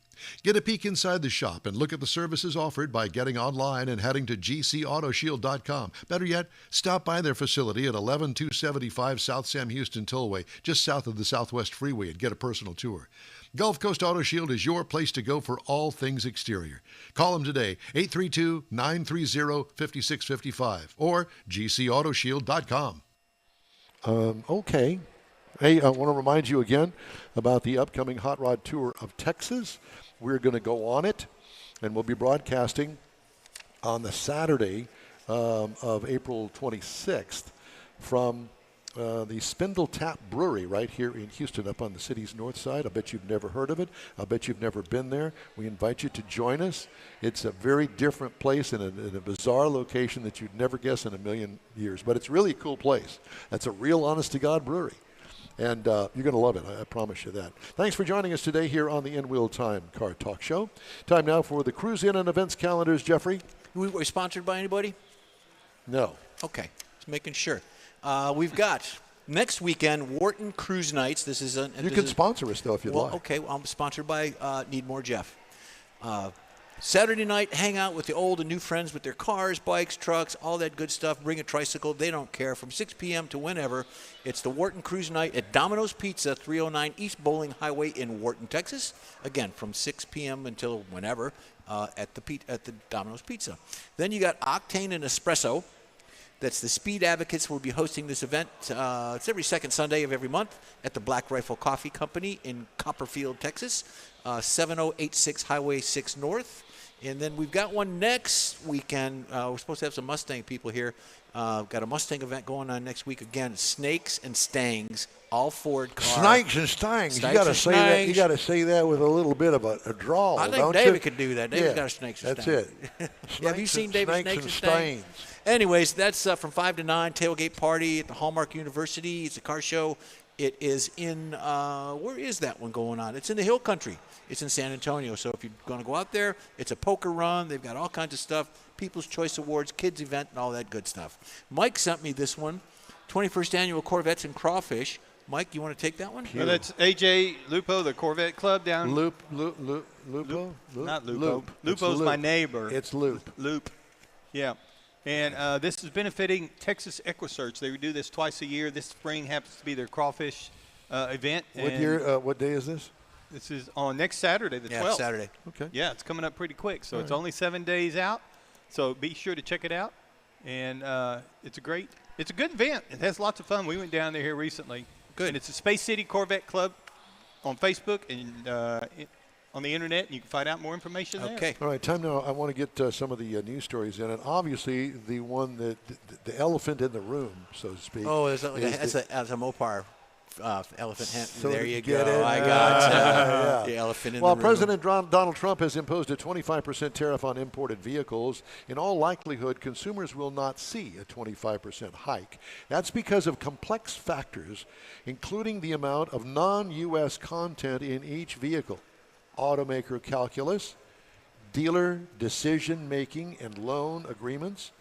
Get a peek inside the shop and look at the services offered by getting online and heading to gcautoshield.com. Better yet, stop by their facility at 11275 South Sam Houston Tollway, just south of the Southwest Freeway, and get a personal tour. Gulf Coast Auto Shield is your place to go for all things exterior. Call them today, 832-930-5655 or gcautoshield.com. Okay. Hey, I want to remind you again about the upcoming Hot Rod Tour of Texas. We're going to go on it, and we'll be broadcasting on the Saturday of April 26th from the Spindle Tap Brewery right here in Houston up on the city's north side. I bet you've never heard of it. I bet you've never been there. We invite you to join us. It's a very different place in a bizarre location that you'd never guess in a million years, but it's really a cool place. That's a real honest-to-God brewery. And you're going to love it. I promise you that. Thanks for joining us today here on the In Wheel Time Car Talk Show. Time now for the Cruise In and Events calendars. Jeffrey? We sponsored by anybody? No. Okay. Just making sure. We've got next weekend Wharton Cruise Nights. This is you can sponsor us, though, if you'd like. Okay. Well, I'm sponsored by Need More Jeff. Saturday night, hang out with the old and new friends with their cars, bikes, trucks, all that good stuff. Bring a tricycle. They don't care. From 6 p.m. to whenever, it's the Wharton Cruise Night at Domino's Pizza, 309 East Bowling Highway in Wharton, Texas. Again, from 6 p.m. until whenever at the Domino's Pizza. Then you got Octane and Espresso. That's the Speed Advocates will be hosting this event. It's every second Sunday of every month at the Black Rifle Coffee Company in Copperfield, Texas, 7086 Highway 6 North. And then we've got one next weekend. We're supposed to have some Mustang people here. Got a Mustang event going on next week again. Snakes and Stangs, all Ford cars. Snakes and Stangs. You got to say that. You got to say that with a little bit of a drawl. I think David could do that. David's got a Snakes and Stangs. That's it. Have you seen David's Snakes and Stangs? Anyways, that's from 5 to 9. Tailgate party at the Hallmark University. It's a car show. It is in, where is that one going on? It's in the Hill Country. It's in San Antonio. So if you're going to go out there, it's a poker run. They've got all kinds of stuff, People's Choice Awards, kids event, and all that good stuff. Mike sent me this one, 21st Annual Corvettes and Crawfish. Mike, you want to take that one? Well, that's AJ Lupo, the Corvette Club down. Lupo? Not Lupo. Loop. Lupo's my neighbor. It's Loop. Loop. Yeah. And this is benefiting Texas EquiSearch. They do this twice a year. This spring happens to be their crawfish event. What day is this? This is on next Saturday, the 12th. Yeah, Saturday. Okay. Yeah, it's coming up pretty quick. So it's right. only 7 days out. So be sure to check it out. And it's a good event. It has lots of fun. We went down there here recently. Good. And it's a Space City Corvette Club on Facebook and on the internet, and you can find out more information there. Okay. All right, time now. I want to get some of the news stories in, and obviously the one that the elephant in the room, so to speak. Oh, that's a Mopar elephant hen. So there you get go. it? I got Yeah. the elephant in Well, the room. President Donald Trump has imposed a 25% tariff on imported vehicles. In all likelihood, consumers will not see a 25% hike. That's because of complex factors, including the amount of non-U.S. content in each vehicle, automaker calculus, dealer decision-making and loan agreements.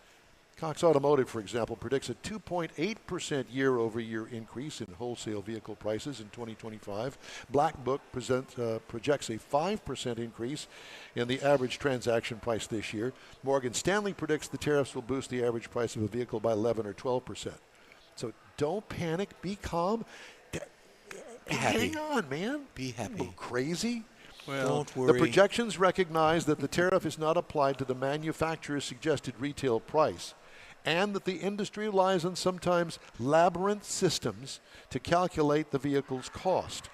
Cox Automotive, for example, predicts a 2.8% year-over-year increase in wholesale vehicle prices in 2025. Black Book projects a 5% increase in the average transaction price this year. Morgan Stanley predicts the tariffs will boost the average price of a vehicle by 11 or 12%. So don't panic. Be calm. happy. Hang on, man. Be happy. Go crazy. Well, Don't worry. The projections recognize that the tariff is not applied to the manufacturer's suggested retail price, and that the industry relies on sometimes labyrinth systems to calculate the vehicle's cost.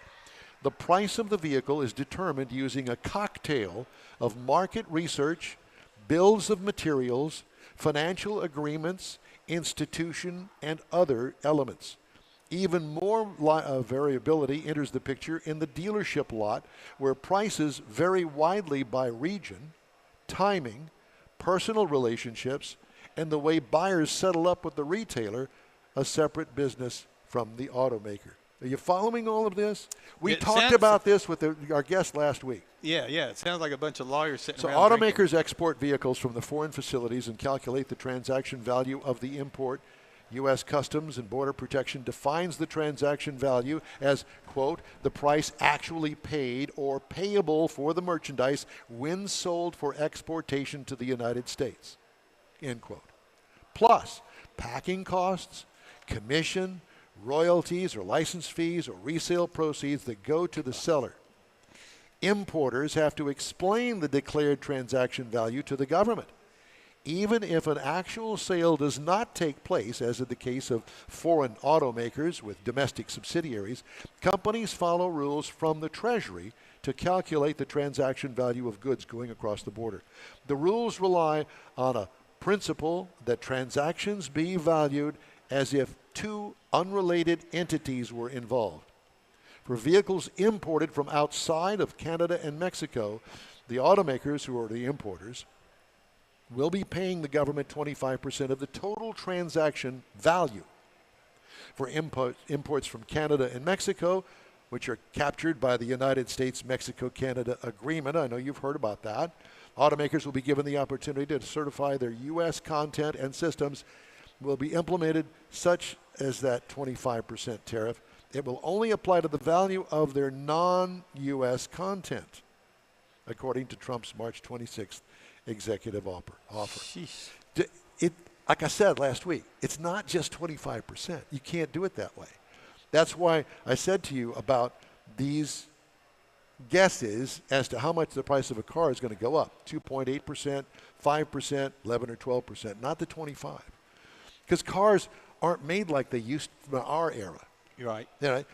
The price of the vehicle is determined using a cocktail of market research, bills of materials, financial agreements, institution, and other elements. Even more variability enters the picture in the dealership lot, where prices vary widely by region, timing, personal relationships, and the way buyers settle up with the retailer, a separate business from the automaker. Are you following all of this? We talked about this with our guest last week. Yeah. It sounds like a bunch of lawyers sitting So around automakers drinking. export vehicles from the foreign facilities and calculate the transaction value of the import. U.S. Customs and Border Protection defines the transaction value as, quote, the price actually paid or payable for the merchandise when sold for exportation to the United States, end quote. Plus, packing costs, commission, royalties or license fees or resale proceeds that go to the seller. Importers have to explain the declared transaction value to the government. Even if an actual sale does not take place, as in the case of foreign automakers with domestic subsidiaries, companies follow rules from the Treasury to calculate the transaction value of goods going across the border. The rules rely on a principle that transactions be valued as if two unrelated entities were involved. For vehicles imported from outside of Canada and Mexico, the automakers, who are the importers, will be paying the government 25% of the total transaction value. For imports from Canada and Mexico, which are captured by the United States-Mexico-Canada Agreement, I know you've heard about that, automakers will be given the opportunity to certify their U.S. content and systems will be implemented such as that 25% tariff. It will only apply to the value of their non-U.S. content, according to Trump's March 26th executive offer. Sheesh. Like I said last week, it's not just 25%. You can't do it that way. That's why I said to you about these guesses as to how much the price of a car is going to go up. 2.8%, 5%, 11 or 12%, not the 25. Because cars aren't made like they used to in our era. You're right. You know,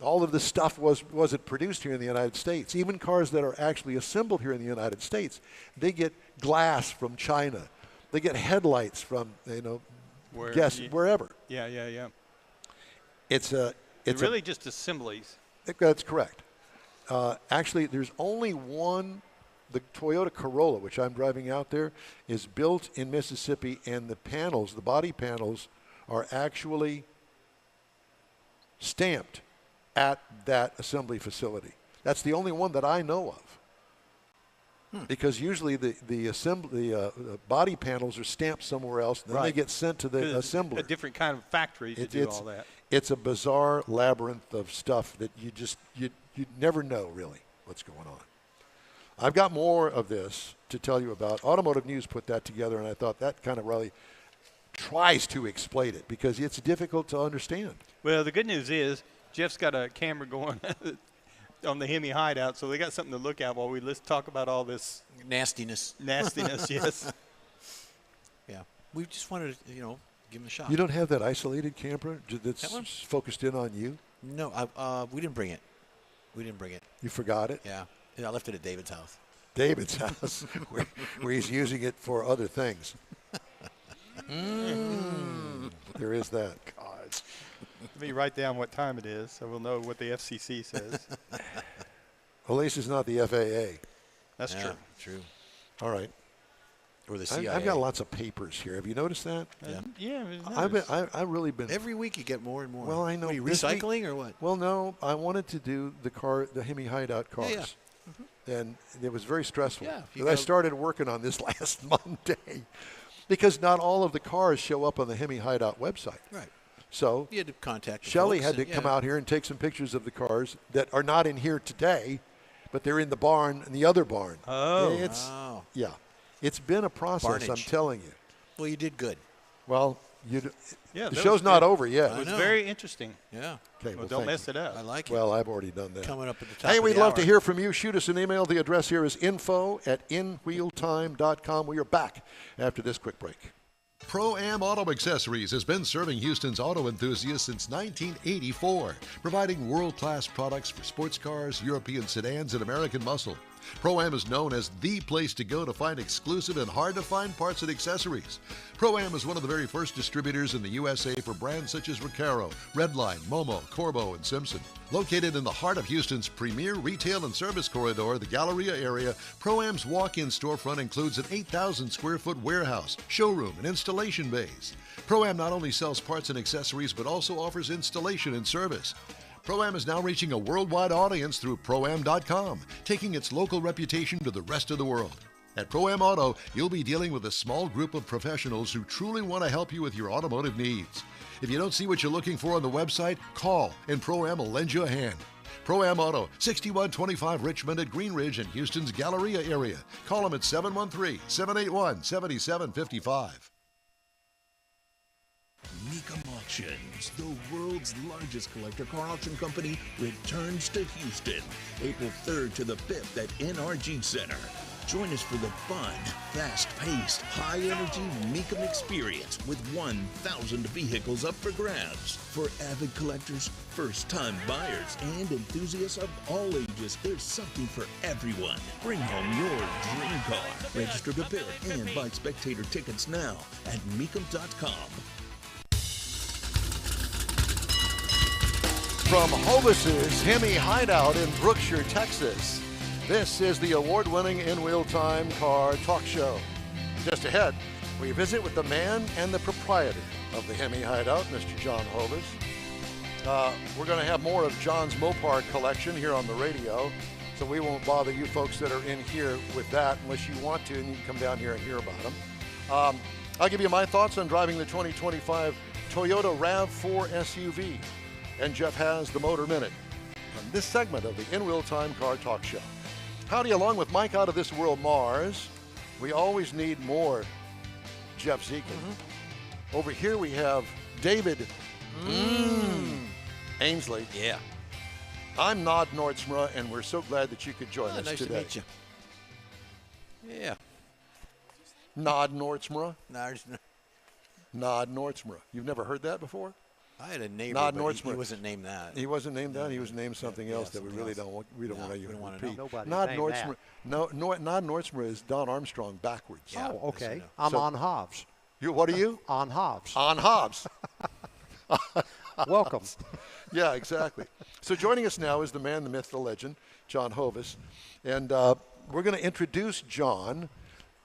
all of this stuff wasn't produced here in the United States. Even cars that are actually assembled here in the United States, they get glass from China. They get headlights from, wherever. Yeah. It's really just assemblies. That's correct. Actually, there's only one. The Toyota Corolla, which I'm driving out there, is built in Mississippi, and the panels, the body panels, are actually stamped at that assembly facility. That's the only one that I know of. Because usually the body panels are stamped somewhere else, and then they get sent to the assembler. A different kind of factory to do all that. It's a bizarre labyrinth of stuff that you never know really what's going on. I've got more of this to tell you about. Automotive News put that together, and I thought that kind of really tries to explain it because it's difficult to understand. Well, the good news is Jeff's got a camera going on the HEMI Hideout, so they got something to look at while we talk about all this Nastiness. Yes. Yeah. We just wanted to, give them a shot. You don't have that isolated camera that's That one? focused in on you? No, we didn't bring it. You forgot it? Yeah. I left it at David's house. David's house, where he's using it for other things. There is that. God. Let me write down what time it is so we'll know what the FCC says. At least it's not the FAA. That's true. True. All right. Or the CIA. I've got lots of papers here. Have you noticed that? Yeah. I've really been. Every week you get more and more. Well, I know. What are you This week- recycling or what? Well, no. I wanted to do the HEMI Hideout cars. Yeah. And it was very stressful. Yeah, Because I started working on this last Monday. Because not all of the cars show up on the HEMI Hideout website. Right. So You had to contact the Shelley folks had to and- come out here and take some pictures of the cars that are not in here today, but they're in the barn, in the other barn. Oh. Yeah. It's been a process, I'm Barnage. telling you. Well, you did good. Well, Yeah, the that show's was not good. over yet. It was know. very interesting. Yeah. Okay, Well, well, don't thank mess you. it up. I like it. Well, I've already done that. Coming up at the top Hey, of we'd the love to hour. hear from you. Shoot us an email. The address here is info@inwheeltime.com. We are back after this quick break. Pro-Am Auto Accessories has been serving Houston's auto enthusiasts since 1984, providing world-class products for sports cars, European sedans, and American muscle. Pro-Am is known as the place to go to find exclusive and hard-to-find parts and accessories. Pro-Am is one of the very first distributors in the USA for brands such as Recaro, Redline, Momo, Corbo, and Simpson. Located in the heart of Houston's premier retail and service corridor, the Galleria area, Pro-Am's walk-in storefront includes an 8,000-square-foot warehouse, showroom, and installation bays. Pro-Am not only sells parts and accessories, but also offers installation and service. Pro-Am is now reaching a worldwide audience through Pro-Am.com, taking its local reputation to the rest of the world. At Pro-Am Auto, you'll be dealing with a small group of professionals who truly want to help you with your automotive needs. If you don't see what you're looking for on the website, call and Pro-Am will lend you a hand. Pro-Am Auto, 6125 Richmond at Green Ridge in Houston's Galleria area. Call them at 713-781-7755. Mecum Auctions, the world's largest collector car auction company, returns to Houston, April 3rd to the 5th at NRG Center. Join us for the fun, fast-paced, high-energy Mecum experience with 1,000 vehicles up for grabs. For avid collectors, first-time buyers, and enthusiasts of all ages, there's something for everyone. Bring home your dream car. Register to bid and buy spectator tickets now at Mecum.com. From Hovis's HEMI Hideout in Brookshire, Texas, this is the award-winning In-Wheel Time Car Talk Show. Just ahead, we visit with the man and the proprietor of the HEMI Hideout, Mr. John Hovis. We're going to have more of John's Mopar collection here on the radio, so we won't bother you folks that are in here with that unless you want to, and you can come down here and hear about them. I'll give you my thoughts on driving the 2025 Toyota RAV4 SUV. And Jeff has the Motor Minute on this segment of the In-Wheel Time Car Talk Show. Howdy, along with Mike out of this world, Mars. We always need more Jeff Zekin. Over here we have David Ainsley. Yeah. I'm Nod Nordsma, and we're so glad that you could join us Nice today. to meet you. Yeah. Nod Nordsma. No, Nod Nordsma. You've never heard that before? I had a neighbor, Nod but Nordsma. he wasn't named that. He wasn't named that. He was named something else that we something really else. don't want. We don't No, want to we don't wanna repeat. know. Nobody's Nod named Nordsma. No, Nod Nordsma is Don Armstrong backwards. Yeah. Oh, okay. yes, I'm So- on Hobbs. What are you? On Hobbs. On Hobbs. Welcome. Yeah, exactly. So joining us now is the man, the myth, the legend, John Hovis. And we're going to introduce John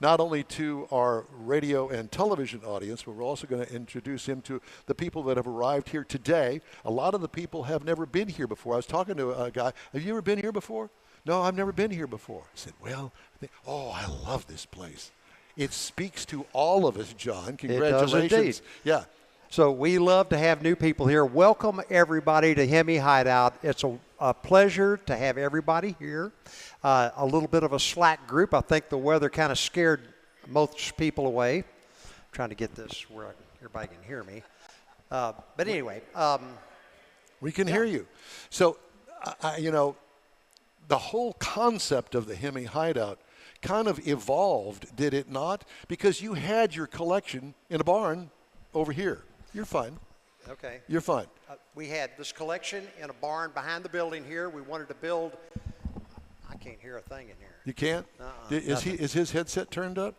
not only to our radio and television audience, but we're also going to introduce him to the people that have arrived here today. A lot of the people have never been here before. I was talking to a guy, have you ever been here before? No, I've never been here before. I said, well, I love this place. It speaks to all of us, John. Congratulations. indeed. Yeah. So we love to have new people here. Welcome, everybody, to HEMI Hideout. It's a pleasure to have everybody here. A little bit of a slack group. I think the weather kind of scared most people away. trying to get this where everybody can hear me. But anyway. We can hear you. So, the whole concept of the HEMI Hideout kind of evolved, did it not? Because you had your collection in a barn over here. You're fine. Okay. You're fine. We had this collection in a barn behind the building here. We wanted to build. I can't hear a thing in here. You can't? Nothing. Is his headset turned up,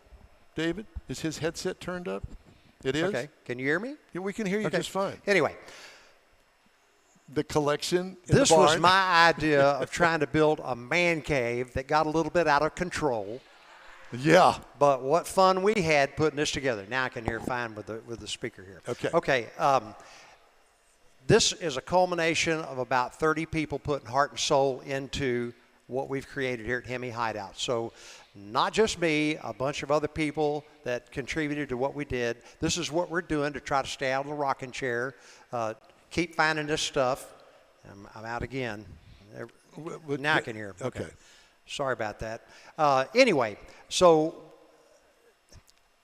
David? Is his headset turned up? It is? Okay. Can you hear me? Yeah, we can hear you just fine. Anyway. The collection in This the barn. was my idea of trying to build a man cave that got a little bit out of control. Yeah. But what fun we had putting this together. Now I can hear fine with the speaker here. Okay. Okay. This is a culmination of about 30 people putting heart and soul into what we've created here at HEMI Hideout. So not just me, a bunch of other people that contributed to what we did. This is what we're doing to try to stay out of the rocking chair. Keep finding this stuff. I'm out again. Now I can hear. Okay. Sorry about that. Anyway, so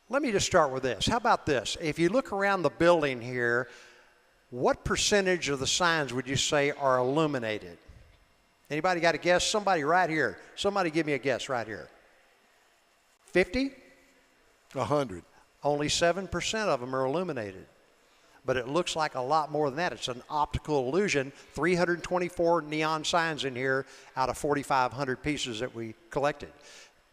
let me just start with this. How about this? If you look around the building here, what percentage of the signs would you say are illuminated? Anybody got a guess? Somebody right here. Somebody give me a guess right here. 50? 100. Only 7% of them are illuminated. But it looks like a lot more than that. It's an optical illusion. 324 neon signs in here out of 4,500 pieces that we collected.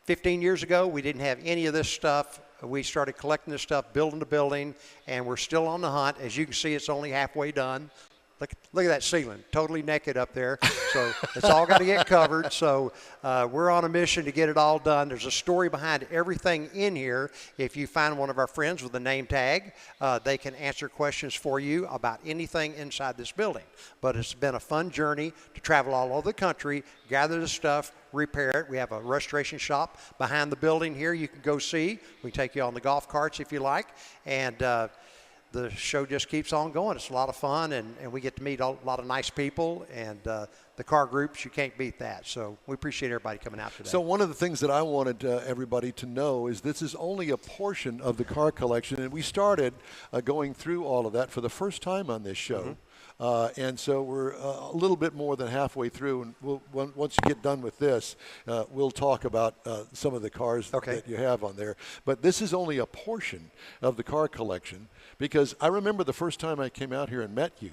15 years ago, we didn't have any of this stuff. We started collecting this stuff, building the building, and we're still on the hunt. As you can see, it's only halfway done. Look at that ceiling, totally naked up there. So it's all got to get covered. So we're on a mission to get it all done. There's a story behind everything in here. If you find one of our friends with a name tag, they can answer questions for you about anything inside this building. But it's been a fun journey to travel all over the country, gather the stuff, repair it. We have a restoration shop behind the building here you can go see. We can take you on the golf carts if you like. And the show just keeps on going. It's a lot of fun, and we get to meet a lot of nice people, and the car groups, you can't beat that. So we appreciate everybody coming out today. So one of the things that I wanted everybody to know is this is only a portion of the car collection, and we started going through all of that for the first time on this show. Mm-hmm. And so we're a little bit more than halfway through, and once you get done with this, we'll talk about some of the cars that you have on there. But this is only a portion of the car collection, because I remember the first time I came out here and met you,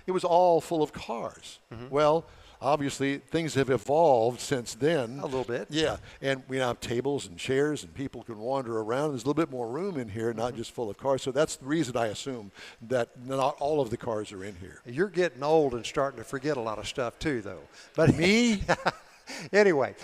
it was all full of cars. Well, obviously, things have evolved since then. A little bit. Yeah, and we now have tables and chairs, and people can wander around. There's a little bit more room in here, not just full of cars. So that's the reason I assume that not all of the cars are in here. You're getting old and starting to forget a lot of stuff too, though. But me? Anyway,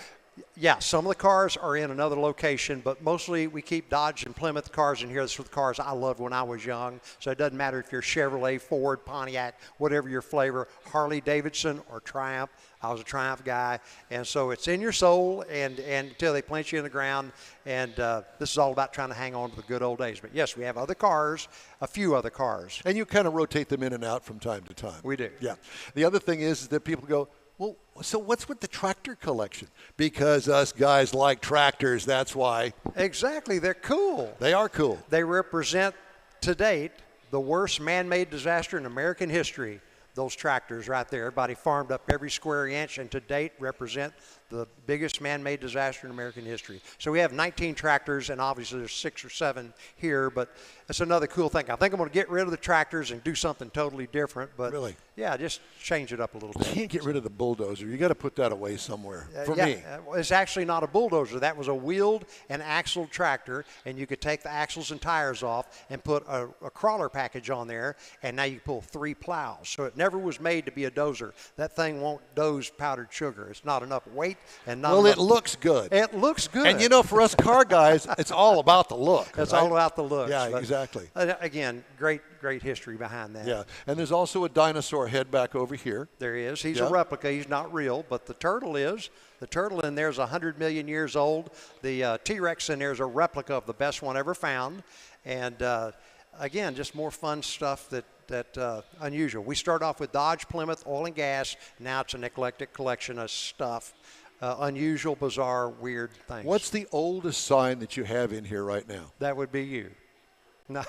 yeah, some of the cars are in another location, but mostly we keep Dodge and Plymouth cars in here. This are the cars I loved when I was young. So it doesn't matter if you're Chevrolet, Ford, Pontiac, whatever your flavor, Harley Davidson or Triumph. I was a Triumph guy. And so it's in your soul and until they plant you in the ground. And this is all about trying to hang on to the good old days. But yes, we have other cars, a few other cars. And you kind of rotate them in and out from time to time. We do. Yeah. The other thing is that people go, well, so what's with the tractor collection? Because us guys like tractors, that's why. Exactly. They're cool. They are cool. They represent, to date, the worst man-made disaster in American history. Those tractors right there. Everybody farmed up every square inch, and to date represent the biggest man-made disaster in American history. So we have 19 tractors, and obviously there's 6 or 7 here, but that's another cool thing. I think I'm going to get rid of the tractors and do something totally different. But really? Yeah, just change it up a little bit. You can't get rid of the bulldozer. You got to put that away somewhere. For me. It's actually not a bulldozer. That was a wheeled and axled tractor, and you could take the axles and tires off and put a crawler package on there, and now you pull 3 plows. So it never was made to be a dozer. That thing won't doze powdered sugar. It's not enough weight and not well, enough. it looks good. It looks good. And you know, for us car guys, it's all about the look. It's right? all about the looks. Yeah, but, exactly. Again, great history behind that. Yeah, and there's also a dinosaur head back over here. There is. He's a replica. He's not real, but the turtle is. The turtle in there is 100 million years old. The T-Rex in there is a replica of the best one ever found. And, again, just more fun stuff that unusual. We start off with Dodge, Plymouth, oil and gas. Now it's an eclectic collection of stuff. Unusual, bizarre, weird things. What's the oldest sign that you have in here right now? That would be you. No.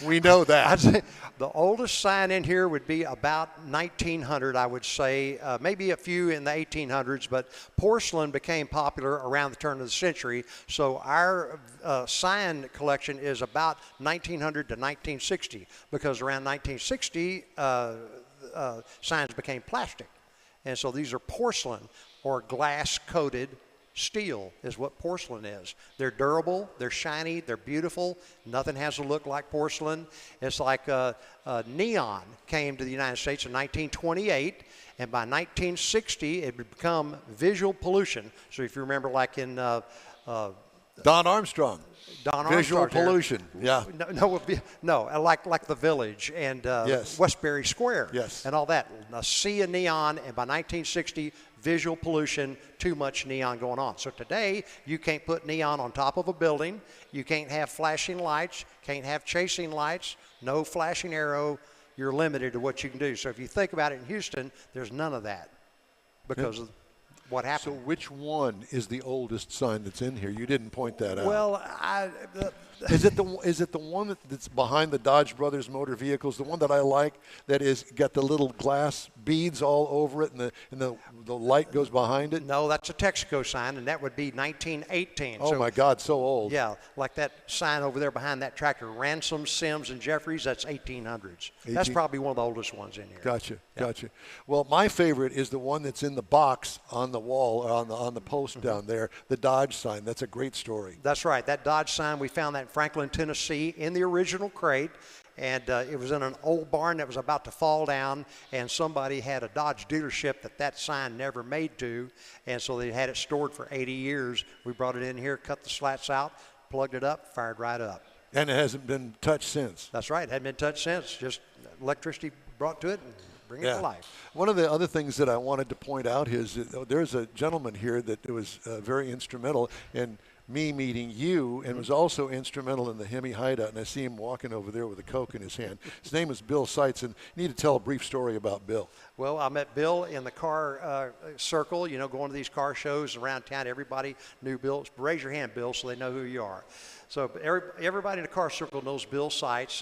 We know I'd that. say the oldest sign in here would be about 1900, I would say. Maybe a few in the 1800s, but porcelain became popular around the turn of the century. So our sign collection is about 1900 to 1960, because around 1960, signs became plastic. And so these are porcelain or glass-coated steel is what porcelain is. They're durable, they're shiny, they're beautiful. Nothing has a look like porcelain. It's like neon came to the United States in 1928, and by 1960 it would become visual pollution. So if you remember, like in Don Armstrong. Visual Armstrong there. pollution. Yeah. No, like the Village and Yes. Westbury Square. Yes. And all that. A sea of neon, and by 1960, visual pollution, too much neon going on. So today, you can't put neon on top of a building. You can't have flashing lights, can't have chasing lights, no flashing arrow. You're limited to what you can do. So if you think about it in Houston, there's none of that because of what So happened. which one is the oldest sign that's in here? You didn't point that out. Well, Is it the one that's behind the Dodge Brothers motor vehicles? The one that I like that is got the little glass beads all over it, and the light goes behind it. no, that's a Texaco sign, and that would be 1918. Oh So, my God, so old. yeah, like that sign over there behind that tractor, Ransom, Sims, and Jeffries. That's 1800s. That's 18 probably one of the oldest ones in here. Gotcha. Well, my favorite is the one that's in the box on the wall, on the post down there, the Dodge sign. That's a great story. That's right. That Dodge sign, we found that in Franklin, Tennessee, in the original crate. And it was in an old barn that was about to fall down, and somebody had a Dodge dealership that sign never made to, and so they had it stored for 80 years. We brought it in here, cut the slats out, plugged it up, fired right up. And it hasn't been touched since. That's right. It hadn't been touched since. Just electricity brought to it and bring it to life. One of the other things that I wanted to point out is that there's a gentleman here that was very instrumental in me meeting you, and was also instrumental in the HEMI Hideout, and I see him walking over there with a Coke in his hand. His name is Bill Seitz, and you need to tell a brief story about Bill. Well, I met Bill in the car circle, going to these car shows around town. Everybody knew Bill. Raise your hand, Bill, so they know who you are. So everybody in the car circle knows Bill Seitz,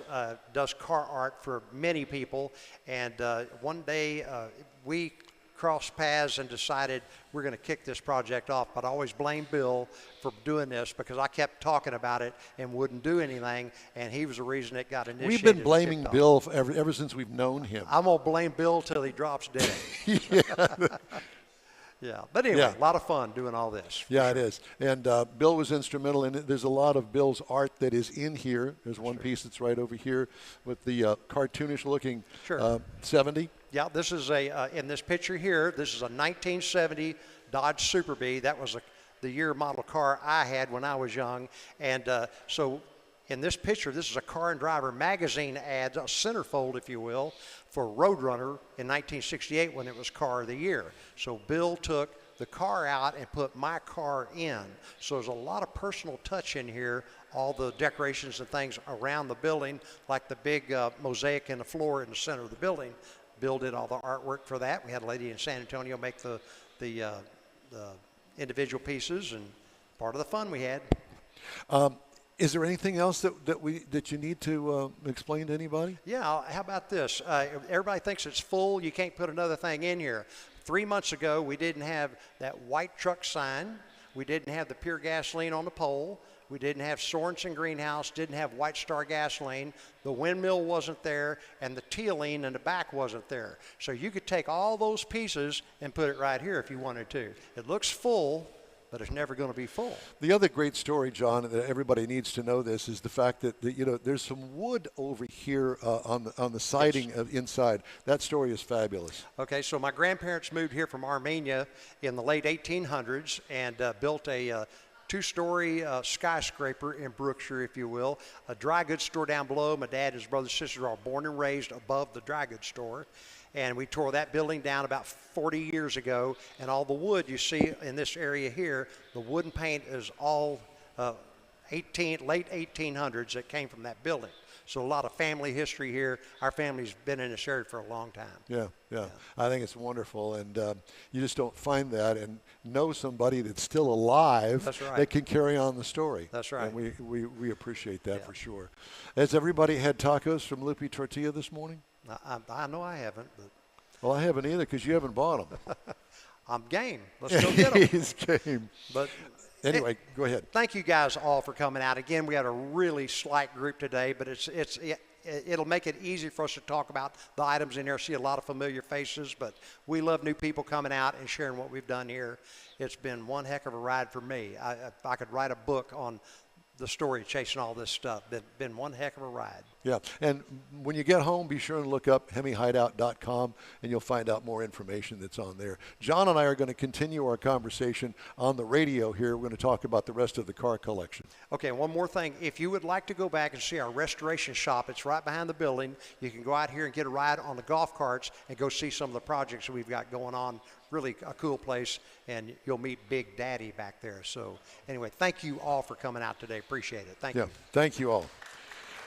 does car art for many people, and one day we crossed paths and decided we're going to kick this project off. But I always blame Bill for doing this because I kept talking about it and wouldn't do anything, and he was the reason it got initiated. We've been and blaming kicked off. Bill ever since we've known him. I'm going to blame Bill till he drops dead. Yeah, but anyway, Yeah. a lot of fun doing all this. Yeah, it is. And Bill was instrumental in it. There's a lot of Bill's art that is in here. There's one piece that's right over here with the cartoonish looking Sure. 70. Yeah, this is in this picture here, this is a 1970 Dodge Super Bee. That was the year model car I had when I was young. And so in this picture, this is a Car and Driver magazine ad, a centerfold, if you will, for Roadrunner in 1968 when it was Car of the Year. So Bill took the car out and put my car in. So there's a lot of personal touch in here, all the decorations and things around the building, like the big mosaic in the floor in the center of the building. Bill did all the artwork for that. We had a lady in San Antonio make the individual pieces, and part of the fun we had. Is there anything else that you need to explain to anybody? Yeah, how about this? Everybody thinks it's full. You can't put another thing in here. 3 months ago, we didn't have that white truck sign. We didn't have the pure gasoline on the pole. We didn't have Sorensen Greenhouse, didn't have White Star Gasoline. The windmill wasn't there, and the Teoline in the back wasn't there. So you could take all those pieces and put it right here if you wanted to. It looks full, but it's never going to be full. The other great story, John, that everybody needs to know this is the fact that there's some wood over here on the siding of inside. That story is fabulous. Okay, so my grandparents moved here from Armenia in the late 1800s and built a two-story skyscraper in Brookshire, if you will. A dry goods store down below. My dad and his brothers and sisters are all born and raised above the dry goods store. And we tore that building down about 40 years ago. And all the wood you see in this area here, the wood and paint is all late 1800s that came from that building. So a lot of family history here. Our family's been in this area for a long time. Yeah. I think it's wonderful, and you just don't find that and know somebody that's still alive. That's right. That can carry on the story. That's right. And we appreciate that for sure. Has everybody had tacos from Lupi Tortilla this morning? I know I haven't, but Well, I haven't either because you haven't bought them. I'm game. Let's go get them. He's game. But anyway, go ahead. thank you guys all for coming out. Again, we had a really slight group today, but it'll make it easy for us to talk about the items in here. See a lot of familiar faces, but we love new people coming out and sharing what we've done here. It's been one heck of a ride for me. If I could write a book on the story of chasing all this stuff. Been one heck of a ride. Yeah, and when you get home, be sure and look up HEMIHideout.com, and you'll find out more information that's on there. John and I are going to continue our conversation on the radio here. We're going to talk about the rest of the car collection. Okay, one more thing. If you would like to go back and see our restoration shop, it's right behind the building. You can go out here and get a ride on the golf carts and go see some of the projects that we've got going on. Really a cool place, and you'll meet Big Daddy back there. So anyway, thank you all for coming out today. Appreciate it. Thank you. Thank you all.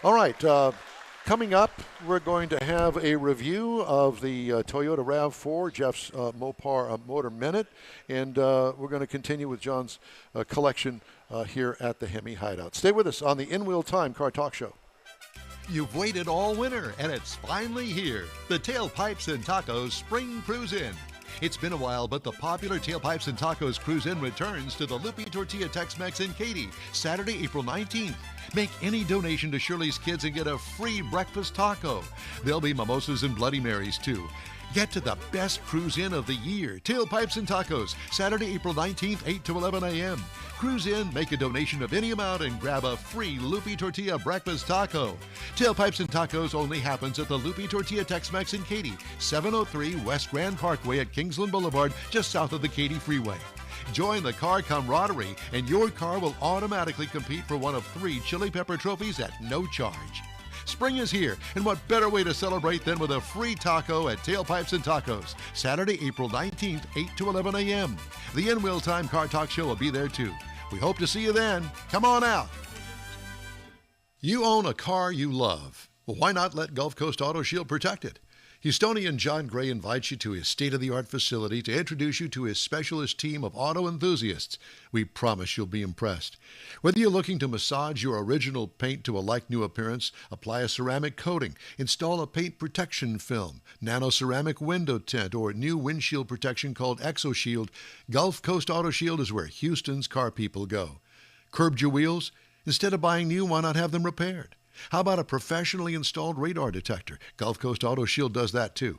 All right, coming up, we're going to have a review of the Toyota RAV4, Jeff's Mopar Motor Minute, and we're going to continue with John's collection here at the HEMI Hideout. Stay with us on the In Wheel Time Car Talk Show. You've waited all winter, and it's finally here. The Tailpipes and Tacos Spring Cruise In. It's been a while, but the popular Tailpipes and Tacos Cruise In returns to the Lupi Tortilla Tex-Mex in Katy, Saturday, April 19th. Make any donation to Shirley's Kids and get a free breakfast taco. There'll be mimosas and Bloody Marys, too. Get to the best cruise in of the year. Tailpipes and Tacos, Saturday, April 19th, 8 to 11 a.m. Cruise in, make a donation of any amount, and grab a free Lupi Tortilla breakfast taco. Tailpipes and Tacos only happens at the Lupi Tortilla Tex-Mex in Katy, 703 West Grand Parkway at Kingsland Boulevard, just south of the Katy Freeway. Join the car camaraderie, and your car will automatically compete for one of 3 Chili Pepper trophies at no charge. Spring is here, and what better way to celebrate than with a free taco at Tailpipes and Tacos, Saturday, April 19th, 8 to 11 a.m. The In Wheel Time Car Talk Show will be there too. We hope to see you then. Come on out. You own a car you love. Well, why not let Gulf Coast Auto Shield protect it? Houstonian John Gray invites you to his state-of-the-art facility to introduce you to his specialist team of auto enthusiasts. We promise you'll be impressed. Whether you're looking to massage your original paint to a like-new appearance, apply a ceramic coating, install a paint protection film, nano-ceramic window tint, or new windshield protection called ExoShield, Gulf Coast Auto Shield is where Houston's car people go. Curbed your wheels? Instead of buying new, why not have them repaired? How about a professionally installed radar detector? Gulf Coast Auto Shield does that too.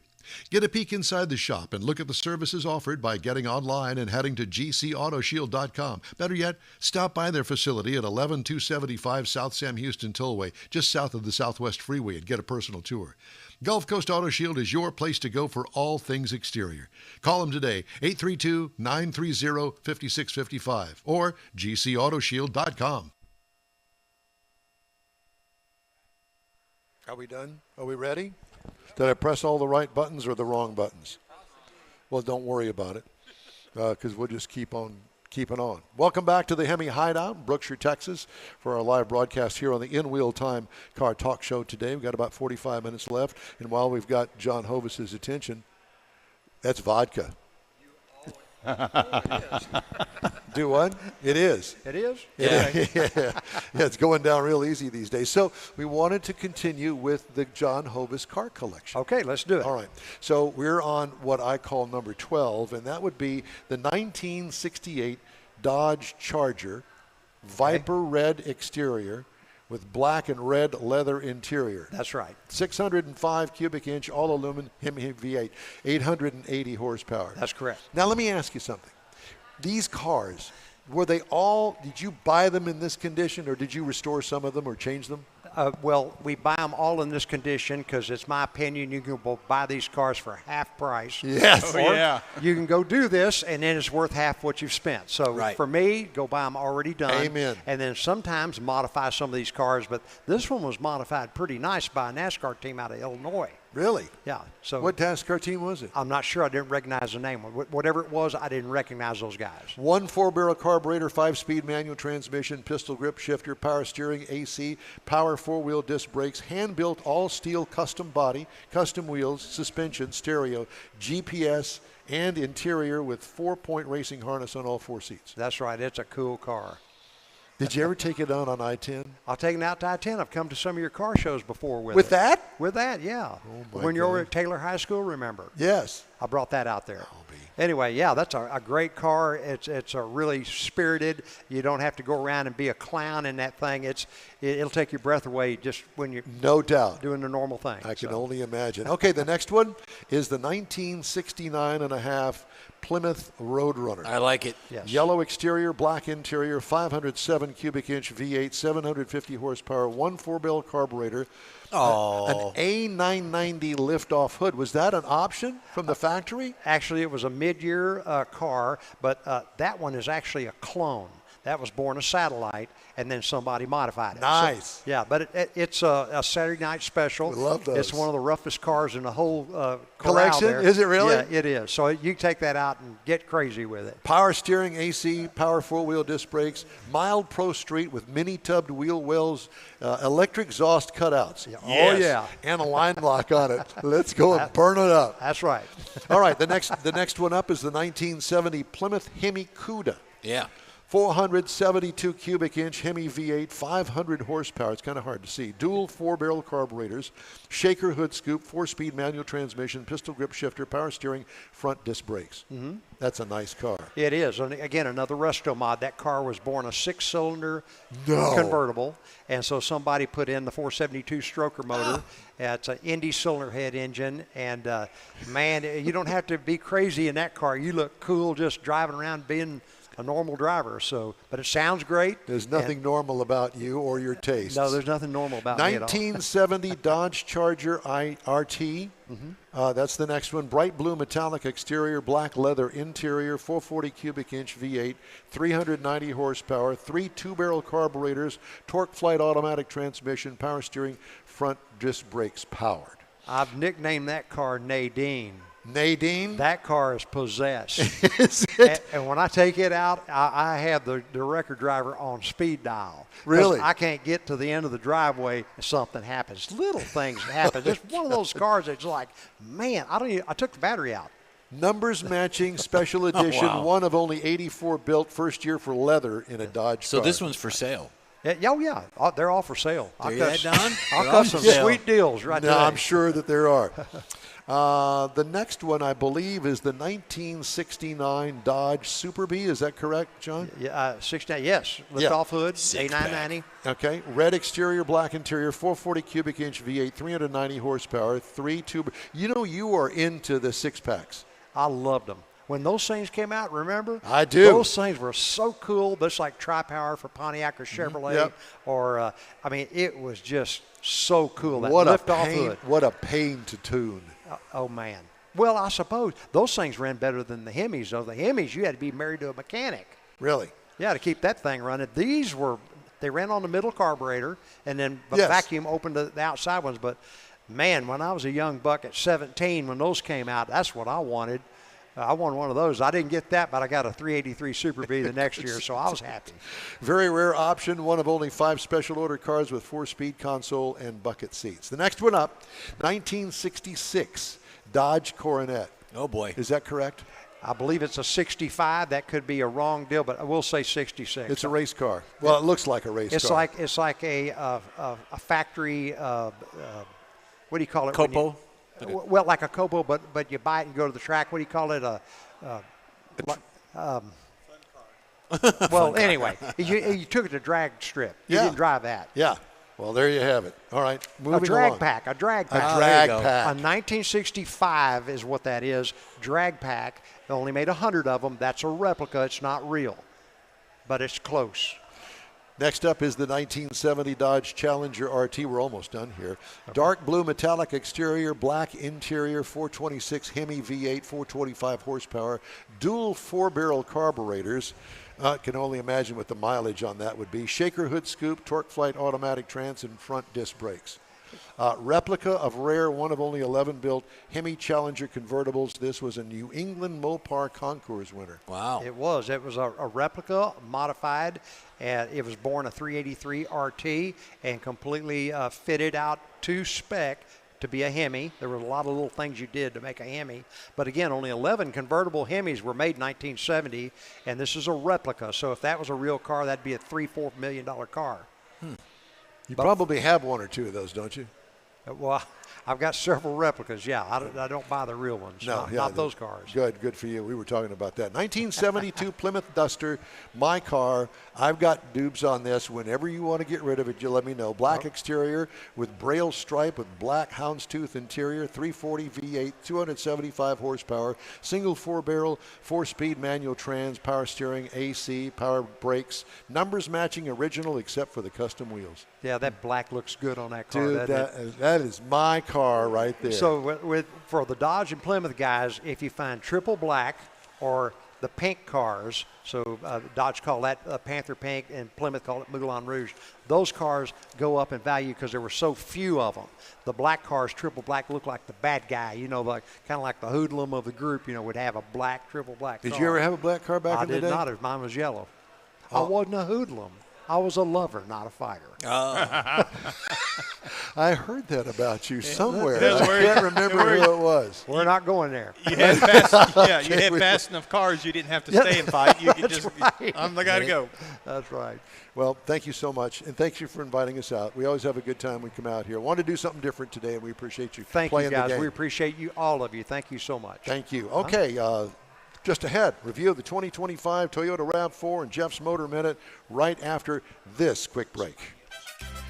Get a peek inside the shop and look at the services offered by getting online and heading to gcautoshield.com. Better yet, stop by their facility at 11275 South Sam Houston Tollway, just south of the Southwest Freeway, and get a personal tour. Gulf Coast Auto Shield is your place to go for all things exterior. Call them today, 832-930-5655 or gcautoshield.com. Are we done? Are we ready? Did I press all the right buttons or the wrong buttons? Well, don't worry about it, because we'll just keep on keeping on. Welcome back to the HEMI Hideout in Brookshire, Texas, for our live broadcast here on the In Wheel Time Car Talk Show today. We've got about 45 minutes left, and while we've got John Hovis's attention, that's vodka. Do what? It is. It is? Yeah. Yeah, it's going down real easy these days. So we wanted to continue with the John Hovis car collection. Okay, let's do it. All right. So we're on what I call number 12, and that would be the 1968 Dodge Charger, Viper red exterior with black and red leather interior. That's right. 605 cubic inch, all aluminum HEMI V8, 880 horsepower. That's correct. Now let me ask you something. These cars, did you buy them in this condition, or did you restore some of them or change them? Well, we buy them all in this condition because it's my opinion you can buy these cars for half price. Yes. Oh, yeah. You can go do this, and then it's worth half what you've spent. So for me, go buy them already done. Amen. And then sometimes modify some of these cars. But this one was modified pretty nice by a NASCAR team out of Illinois. Really? Yeah. So What NASCAR team was it? I'm not sure. I didn't recognize the name. Whatever it was, I didn't recognize those guys. 1 4-barrel carburetor, 5-speed manual transmission, pistol grip shifter, power steering, AC, power 4-wheel disc brakes, hand-built all-steel custom body, custom wheels, suspension, stereo, GPS, and interior with 4-point racing harness on all 4 seats. That's right. It's a cool car. Did you ever take it out on I-10? I'll take it out to I-10. I've come to some of your car shows before with With it. that? With that, yeah. my When you were God. at Taylor High School, remember? Yes. I brought that out there. Anyway, yeah, that's a great car. It's a really spirited. You don't have to go around and be a clown in that thing. It'll take your breath away just when you're No doubt. doing the normal thing. I can only imagine. Okay, the next one is the 1969 and a half Plymouth Roadrunner. I like it. Yes. Yellow exterior, black interior, 507 cubic inch V8, 750 horsepower, 1 4-barrel carburetor, Oh. an A990 lift-off hood. Was that an option from the factory? Actually, it was a mid-year car, but that one is actually a clone. That was born a satellite, and then somebody modified it. Nice. So, yeah, but it's a Saturday night special. We love those. It's one of the roughest cars in the whole Collection? corral there. Is it really? Yeah, it is. So you take that out and get crazy with it. Power steering, AC, power 4-wheel disc brakes, mild Pro Street with mini-tubbed wheel wells, electric exhaust cutouts. Yeah. Yes. Oh, yeah. And a line lock on it. Let's go and burn it up. That's right. All right, the next one up is the 1970 Plymouth HEMI Cuda. Yeah. 472 cubic inch HEMI V8, 500 horsepower. It's kind of hard to see. Dual 4-barrel carburetors, shaker hood scoop, 4-speed manual transmission, pistol grip shifter, power steering, front disc brakes. Mm-hmm. That's a nice car. It is. And again, another resto mod. That car was born a 6-cylinder No. convertible. And so somebody put in the 472 stroker motor. It's an Indy cylinder head engine. And, man, you don't have to be crazy in that car. You look cool just driving around being a normal driver. So, but it sounds great. There's nothing normal about you or your taste. No, there's nothing normal about me at all. 1970 Dodge Charger RT. That's the next one. Bright blue metallic exterior, black leather interior, 440 cubic inch V8, 390 horsepower, 3 2-barrel carburetors, torque flight automatic transmission, power steering, front disc brakes powered. I've nicknamed that car Nadine. Nadine? That car is possessed. Is it? And when I take it out, I have the record driver on speed dial. 'Cause Really? I can't get to the end of the driveway and something happens. Little things happen. It's one of those cars that's like, man, I took the battery out. Numbers matching special edition, wow. one of only 84 built, first year for leather in a Dodge So car. this one's for sale. Yeah, oh, yeah. They're all for sale. There you that, Don? I'll They're cut on some sale. sweet deals right No, today. I'm sure that there are. The next one, I believe, is the 1969 Dodge Super Bee. Is that correct, John? Yeah, 69, yes. Lift-off hood, Six A990. Okay. Red exterior, black interior, 440 cubic inch V8, 390 horsepower, 3 2. You know you are into the 6-packs. I loved them. When those things came out, remember? I do. Those things were so cool. That's like Tri-Power for Pontiac or Chevrolet. Yep. Or, I mean, it was just so cool. That What a lift-off pain! hood. What a pain to tune. Oh, man. Well, I suppose those things ran better than the Hemis, though. The Hemis, you had to be married to a mechanic. Really? Yeah, to keep that thing running. These they ran on the middle carburetor, and then Yes. vacuum opened the outside ones. But, man, when I was a young buck at 17, when those came out, that's what I wanted. I won one of those. I didn't get that, but I got a 383 Super Bee the next year, so I was happy. Very rare option, one of only 5 special order cars with 4-speed console and bucket seats. The next one up, 1966 Dodge Coronet. Oh, boy. Is that correct? I believe it's a 65. That could be a wrong deal, but I will say 66. It's a race car. Well, it looks like a race car. It's like a factory. What do you call it? Copo? Well, like a Copo, but you buy it and go to the track. What do you call it? Well, anyway, you took it to drag strip. You Yeah. didn't drive that. Yeah. Well, there you have it. All right, moving A drag along. pack. A drag pack. A 1965 is what that is. Drag pack. They only made 100 of them. That's a replica. It's not real, but it's close. Next up is the 1970 Dodge Challenger RT. We're almost done here. Dark blue metallic exterior, black interior, 426 HEMI V8, 425 horsepower, dual 4-barrel carburetors. Can only imagine what the mileage on that would be. Shaker hood scoop, torque flight automatic trans, and front disc brakes. Replica of rare, one of only 11 built HEMI Challenger convertibles. This was a New England Mopar Concours winner. Wow. It was a replica, modified, and it was born a 383 RT and completely fitted out to spec to be a HEMI. There were a lot of little things you did to make a HEMI. But again, only 11 convertible HEMIs were made in 1970, and this is a replica. So if that was a real car, that'd be a $3-4 million car. You probably have one or two of those, don't you? Well, I've got several replicas, yeah. I don't buy the real ones, not those cars. Good for you. We were talking about that. 1972 Plymouth Duster, my car. I've got dupes on this. Whenever you want to get rid of it, you let me know. Black exterior with braille stripe with black houndstooth interior, 340 V8, 275 horsepower, single 4-barrel, 4-speed manual trans, power steering, AC, power brakes, numbers matching original except for the custom wheels. Yeah, that black looks good on that car. Dude, that is my car right there. So for the Dodge and Plymouth guys, if you find triple black or the pink cars, so Dodge called that Panther Pink and Plymouth called it Moulin Rouge, those cars go up in value because there were so few of them. The black cars, triple black, look like the bad guy, like kind of like the hoodlum of the group, would have a triple black car. Did you ever have a black car back in the day? I did not. Mine was yellow. I wasn't a hoodlum. I was a lover, not a fighter. I heard that about you somewhere. I can't remember who it was. We're not going there. You had fast enough cars you didn't have to stay and fight. You could just, right. I got to go. That's right. Well, thank you so much, and thank you for inviting us out. We always have a good time when we come out here. Want to do something different today, and we appreciate you playing the game. Thank you, guys. We appreciate you, all of you. Thank you so much. Thank you. Okay, just ahead, review of the 2025 Toyota RAV4 and Jeff's Motor Minute right after this quick break.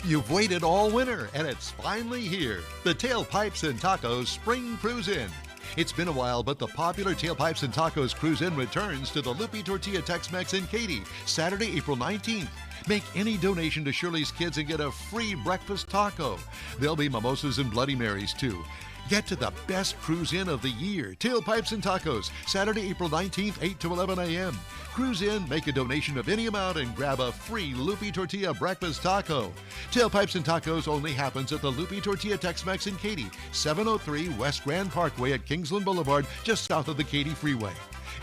You've waited all winter, and it's finally here. The Tailpipes and Tacos Spring Cruise In. It's been a while, but the popular Tailpipes and Tacos Cruise In returns to the Lupi Tortilla Tex-Mex in Katy, Saturday, April 19th. Make any donation to Shirley's Kids and get a free breakfast taco. There'll be mimosas and Bloody Marys, too. Get to the best cruise in of the year. Tailpipes and Tacos, Saturday, April 19th, 8 to 11 a.m. Cruise in, make a donation of any amount, and grab a free Lupi Tortilla breakfast taco. Tailpipes and Tacos only happens at the Lupi Tortilla Tex-Mex in Katy, 703 West Grand Parkway at Kingsland Boulevard, just south of the Katy Freeway.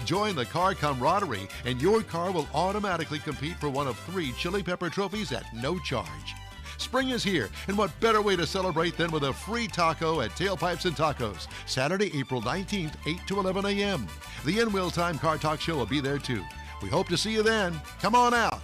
Join the car camaraderie, and your car will automatically compete for one of 3 chili pepper trophies at no charge. Spring is here, and what better way to celebrate than with a free taco at Tailpipes and Tacos, Saturday, April 19th, 8 to 11 a.m. The In Wheel Time Car Talk Show will be there too. We hope to see you then. Come on out.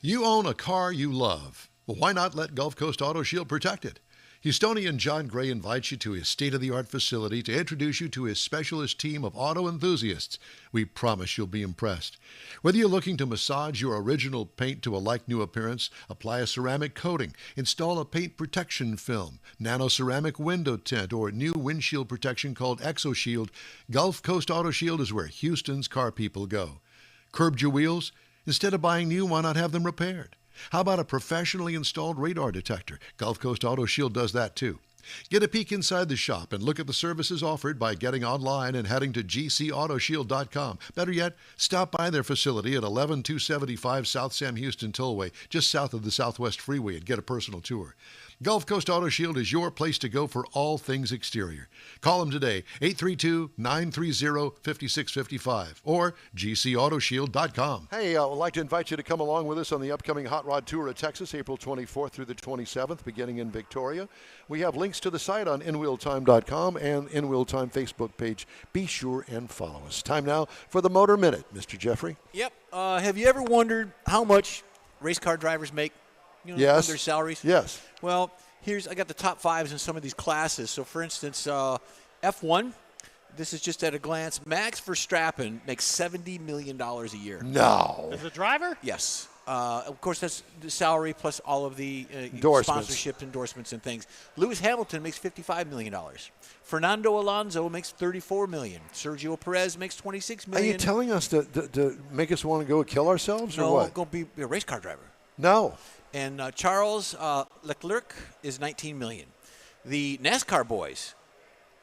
You own a car you love. Well, why not let Gulf Coast Auto Shield protect it? Houstonian John Gray invites you to his state-of-the-art facility to introduce you to his specialist team of auto enthusiasts. We promise you'll be impressed. Whether you're looking to massage your original paint to a like-new appearance, apply a ceramic coating, install a paint protection film, nano-ceramic window tint, or new windshield protection called ExoShield, Gulf Coast Auto Shield is where Houston's car people go. Curbed your wheels? Instead of buying new, why not have them repaired? How about a professionally installed radar detector? Gulf Coast Auto Shield does that too. Get a peek inside the shop and look at the services offered by getting online and heading to gcautoshield.com. Better yet, stop by their facility at 11275 South Sam Houston Tollway, just south of the Southwest Freeway, and get a personal tour. Gulf Coast Auto Shield is your place to go for all things exterior. Call them today, 832-930-5655 or gcautoshield.com. Hey, I'd like to invite you to come along with us on the upcoming Hot Rod Tour of Texas, April 24th through the 27th, beginning in Victoria. We have links to the site on InWheelTime.com and InWheel Time Facebook page. Be sure and follow us. Time now for the Motor Minute. Mr. Jeffrey? Yep. Have you ever wondered how much race car drivers make? Yes. Their salaries? Yes. Well, I got the top 5s in some of these classes. So, for instance, F1, this is just at a glance. Max Verstappen makes $70 million a year. No. As a driver? Yes. Of course, that's the salary plus all of the sponsorship endorsements and things. Lewis Hamilton makes $55 million. Fernando Alonso makes $34 million. Sergio Perez makes $26 million. Are you telling us to make us want to go kill ourselves or what? No, go be a race car driver. No. And Charles Leclerc is $19 million. The NASCAR boys,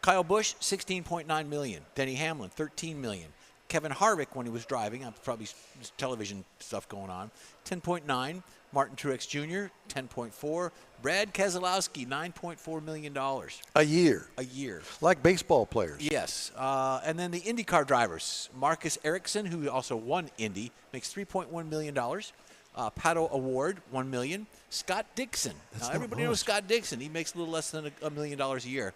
Kyle Busch, $16.9 million. Denny Hamlin, $13 million. Kevin Harvick, when he was driving, probably television stuff going on, $10.9. Martin Truex Jr., 10.4. Brad Keselowski, $9.4 million A year. a year. Like baseball players. Yes. And then the IndyCar drivers. Marcus Ericsson, who also won Indy, makes $3.1 million. Pato Award, $1 million. Scott Dixon. Now, everybody knows Scott Dixon. He makes a little less than $1 million a year.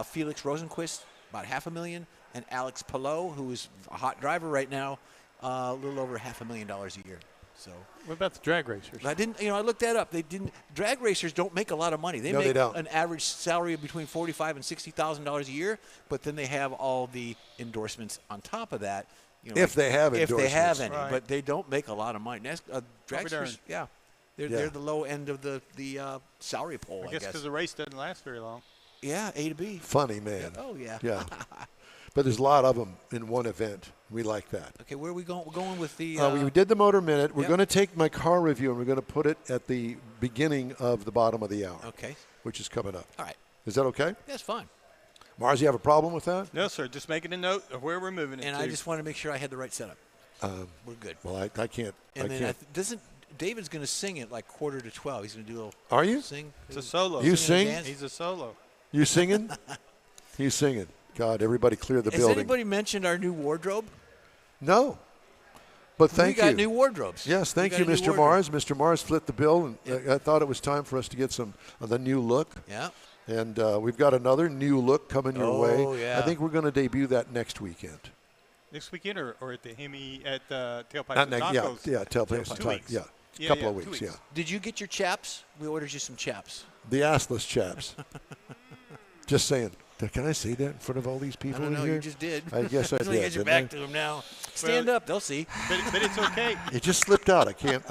Felix Rosenquist, about $500,000. And Alex Palou, who is a hot driver right now, a little over $500,000 a year. So What about the drag racers? I looked that up. Drag racers don't make a lot of money. They make an average salary of between $45,000 and $60,000 a year, but then they have all the endorsements on top of that. If they have any, Right. but they don't make a lot of money. Drag racers, they're the low end of the salary poll. I guess because the race doesn't last very long. Yeah, A to B. Funny, man. Oh yeah. Yeah. But there's a lot of them in one event. We like that. Okay, where are we going? We're going with the. We did the Motor Minute. We're Yep. going to take my car review and we're going to put it at the beginning of the bottom of the hour. Okay. Which is coming up. All right. Is that okay? That's fine. Mars, you have a problem with that? No, sir. Just making a note of where we're moving it And to. I just want to make sure I had the right setup. We're good. Well, I can't. And I then can't. David's going to sing it like 11:45. He's going to do a little. Are you? Sing. It's a solo. You sing? dance? He's a solo. You singing? He's singing. God, everybody clear the Has building. anybody mentioned our new wardrobe? No. But thank we got you. new wardrobes. Yes, thank We you, got a new Mr. wardrobe. Mars. Mr. Mars flipped the bill, and I thought it was time for us to get some of the new look. Yeah. And we've got another new look coming your way. Oh, yeah. I think we're going to debut that next weekend. Next weekend or at the HEMI at Tailpipes Not and Tacos? Yeah, Tailpipes and 2 Tacos. weeks. Yeah, Yeah, couple yeah, of 2 weeks, weeks. yeah. Did you get your chaps? We ordered you some chaps. The assless chaps. Just saying. Can I say that in front of all these I people don't in know. here? You just did. I guess I Let me did. get your didn't I? back to them now. Stand up. They'll see. But it's okay. It just slipped out. I can't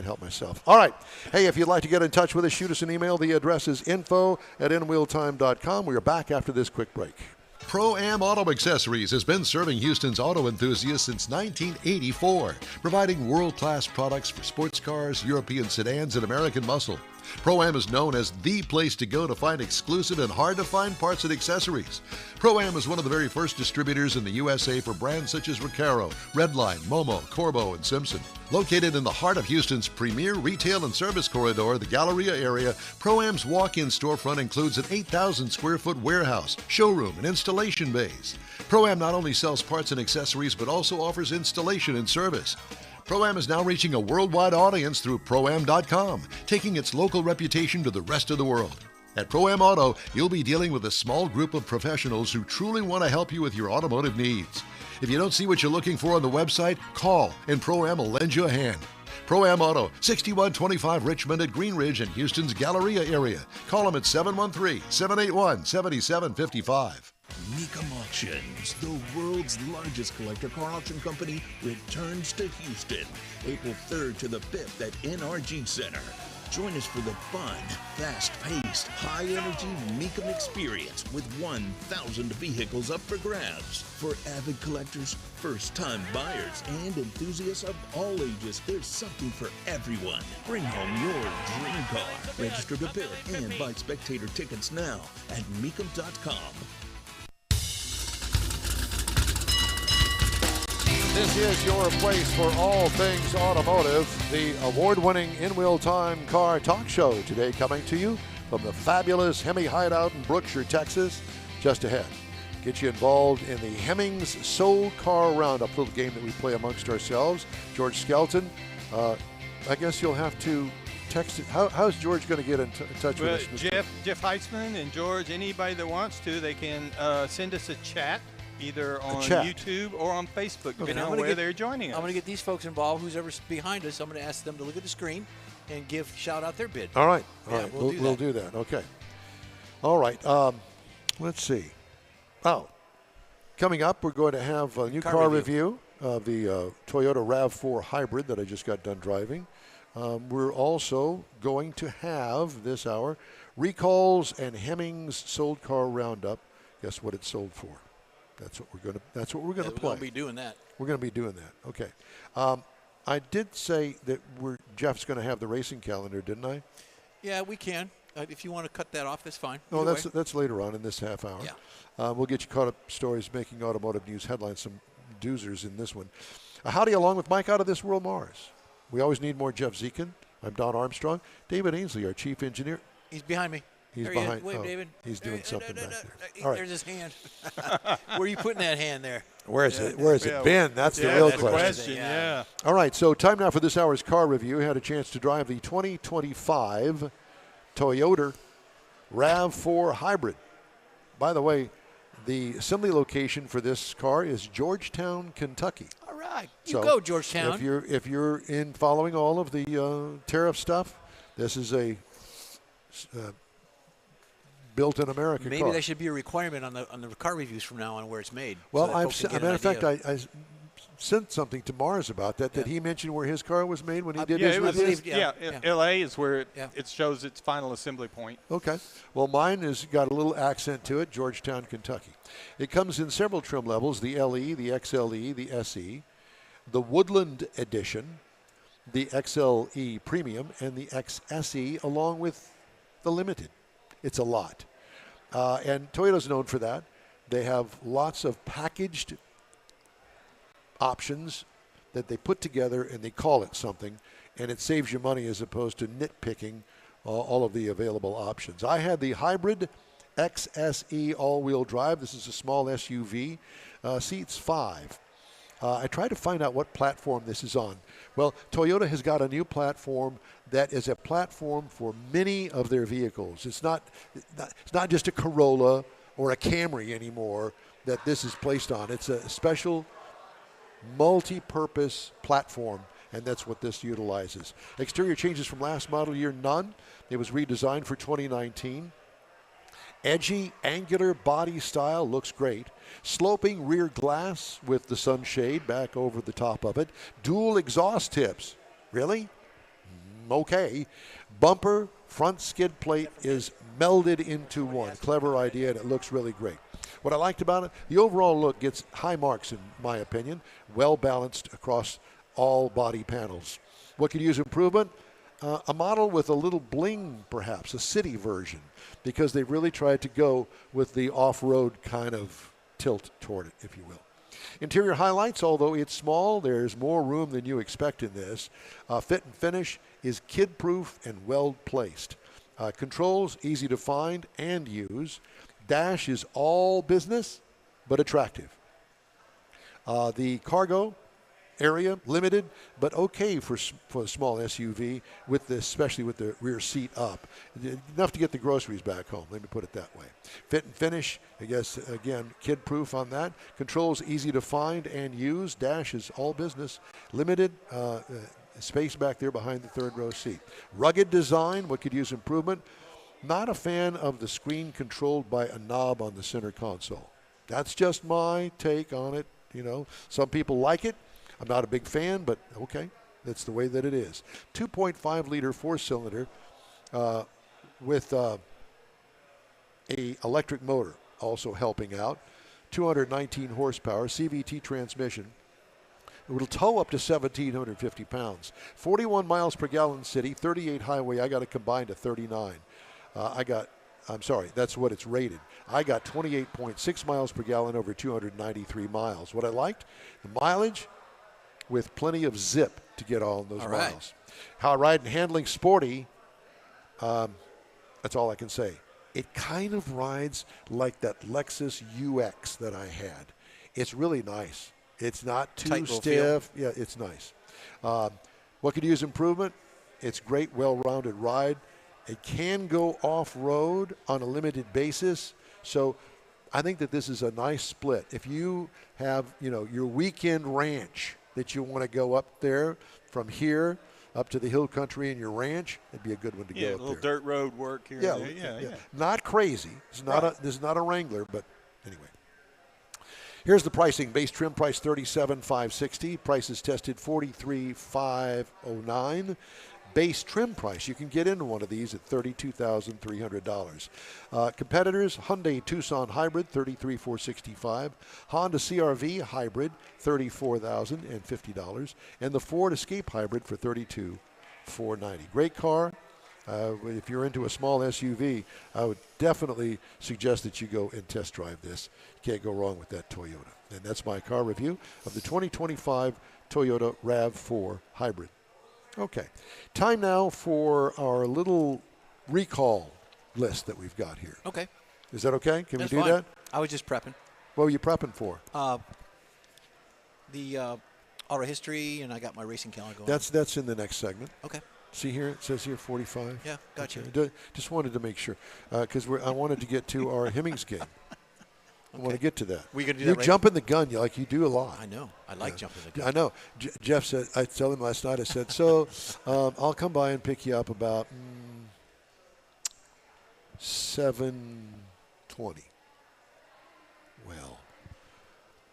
help myself. All right. Hey, if you'd like to get in touch with us, shoot us an email. The address is info@inwheeltime.com. We are back after this quick break. Pro-Am Auto Accessories has been serving Houston's auto enthusiasts since 1984, providing world-class products for sports cars, European sedans, and American muscle. Pro-Am is known as the place to go to find exclusive and hard-to-find parts and accessories. Pro-Am is one of the very first distributors in the USA for brands such as Recaro, Redline, Momo, Corbo, and Simpson. Located in the heart of Houston's premier retail and service corridor, the Galleria area, Pro-Am's walk-in storefront includes an 8,000-square-foot warehouse, showroom, and installation bays. Pro-Am not only sells parts and accessories, but also offers installation and service. Pro-Am is now reaching a worldwide audience through Pro-Am.com, taking its local reputation to the rest of the world. At Pro-Am Auto, you'll be dealing with a small group of professionals who truly want to help you with your automotive needs. If you don't see what you're looking for on the website, call and Pro-Am will lend you a hand. Pro-Am Auto, 6125 Richmond at Green Ridge in Houston's Galleria area. Call them at 713-781-7755. Mecum Auctions, the world's largest collector car auction company, returns to Houston, April 3rd to the 5th at NRG Center. Join us for the fun, fast-paced, high-energy Mecum experience with 1,000 vehicles up for grabs. For avid collectors, first-time buyers, and enthusiasts of all ages, there's something for everyone. Bring home your dream car. Register to bid and buy spectator tickets now at Mecum.com. This is your place for all things automotive, the award-winning In-Wheel Time Car Talk Show, today coming to you from the fabulous HEMI Hideout in Brookshire, Texas. Just ahead, get you involved in the Hemmings Sold Car Roundup, little game that we play amongst ourselves. George Skelton, I guess you'll have to text it. How's George going to get in touch with us? Jeff Heitzman and George, anybody that wants to, they can send us a chat either on YouTube or on Facebook, depending on where they're joining us. I'm going to get these folks involved. Who's ever behind us, I'm going to ask them to look at the screen and shout out their bid. All right. We'll do that. Okay. All right. Let's see. Oh, coming up, we're going to have a new car review of the Toyota RAV4 Hybrid that I just got done driving. We're also going to have this hour recalls and Hemmings Sold Car Roundup. Guess what it's sold for? That's what we're going to play. We're going to be doing that. We're going to be doing that. Okay. I did say that Jeff's going to have the racing calendar, didn't I? Yeah, we can. If you want to cut that off, that's fine. No, that's later on in this half hour. Yeah. We'll get you caught up stories making automotive news headlines, some doozers in this one. Howdy along with Mike out of this world, Mars. We always need more Jeff Zekin. I'm Don Armstrong. David Ainsley, our chief engineer. He's behind me. He's There he is. behind. Wave, oh, David. He's doing something back there. All All right. There's his hand. Where are you putting that hand there? Where is it? Where is it been? That's the Yeah, real that's the question. question. Yeah. All right, so time now for this hour's car review. We had a chance to drive the 2025 Toyota RAV4 Hybrid. By the way, the assembly location for this car is Georgetown, Kentucky. All right. You So go, Georgetown. If you're in following all of the tariff stuff, this is a built in America Maybe car. that should be a requirement on the car reviews from now on where it's made. Well, so that folks can as a get matter an of fact, idea. I sent something to Mars about that. Did he mention where his car was made when he did Yeah, his it was, review? L.A. is where Yeah. it shows its final assembly point. Okay. Well, mine has got a little accent to it, Georgetown, Kentucky. It comes in several trim levels, the LE, the XLE, the SE, the Woodland Edition, the XLE Premium, and the XSE, along with the Limited. It's a lot. And Toyota's known for that. They have lots of packaged options that they put together and they call it something, and it saves you money as opposed to nitpicking all of the available options. I had the hybrid XSE all-wheel drive. This is a small SUV, seats 5. I tried to find out what platform this is on. Well, Toyota has got a new platform that is a platform for many of their vehicles. It's not just a Corolla or a Camry anymore that this is placed on. It's a special multi-purpose platform, and that's what this utilizes. Exterior changes from last model year, none. It was redesigned for 2019. Edgy, angular body style looks great. Sloping rear glass with the sunshade back over the top of it. Dual exhaust tips. Really? Okay. Bumper, front skid plate is melded into one. Clever idea, and it looks really great. What I liked about it, the overall look gets high marks in my opinion. Well balanced across all body panels. What could use improvement? A model with a little bling, perhaps, a city version, because they really tried to go with the off-road kind of tilt toward it, if you will. Interior highlights, although it's small, there's more room than you expect in this. Fit and finish is kid-proof and well-placed. Controls, easy to find and use. Dash is all business, but attractive. The cargo area, limited, but okay for a small SUV, especially with the rear seat up. Enough to get the groceries back home, let me put it that way. Fit and finish, I guess, again, kid-proof on that. Controls easy to find and use. Dash is all business. Limited space back there behind the third row seat. Rugged design, what could use improvement? Not a fan of the screen controlled by a knob on the center console. That's just my take on it. You know, some people like it. I'm not a big fan, but okay, that's the way that it is. 2.5-liter four-cylinder with a electric motor also helping out. 219 horsepower, CVT transmission. It will tow up to 1,750 pounds. 41 miles per gallon city, 38 highway. I got it combined to 39. I'm sorry, that's what it's rated. I got 28.6 miles per gallon over 293 miles. What I liked, the mileage with plenty of zip to get all those miles. Right. How I ride and handling sporty, that's all I can say. It kind of rides like that Lexus UX that I had. It's really nice. It's not too Tight little stiff. Yeah, it's nice. What could use improvement? It's great, well-rounded ride. It can go off-road on a limited basis. So I think that this is a nice split. If you have, your weekend ranch that you want to go up there from here up to the hill country in your ranch, it'd be a good one to go up a little there. dirt road work here. Yeah, and there. Yeah. Not crazy. This is not a Wrangler, but anyway. Here's the pricing. Base trim price $37,560. Prices tested $43,509. Base trim price, you can get into one of these at $32,300. Competitors, Hyundai Tucson Hybrid, $33,465. Honda CR-V Hybrid, $34,050. And the Ford Escape Hybrid for $32,490. Great car. If you're into a small SUV, I would definitely suggest that you go and test drive this. You can't go wrong with that Toyota. And that's my car review of the 2025 Toyota RAV4 Hybrid. Okay. Time now for our little recall list that we've got here. Okay. Is that okay? Can That's we do fine. that? I was just prepping. What were you prepping for? The auto history, and I got my racing calendar going. That's in the next segment. Okay. See here, it says here 45. Yeah, gotcha. Okay. Just wanted to make sure, because I wanted to get to our Hemmings game. I want to get to that. We gonna do you that right jumping the gun, like you do a lot. I know. I like jumping the gun. I know. Jeff said, I told him last night, I said, so I'll come by and pick you up about 7:20. Well,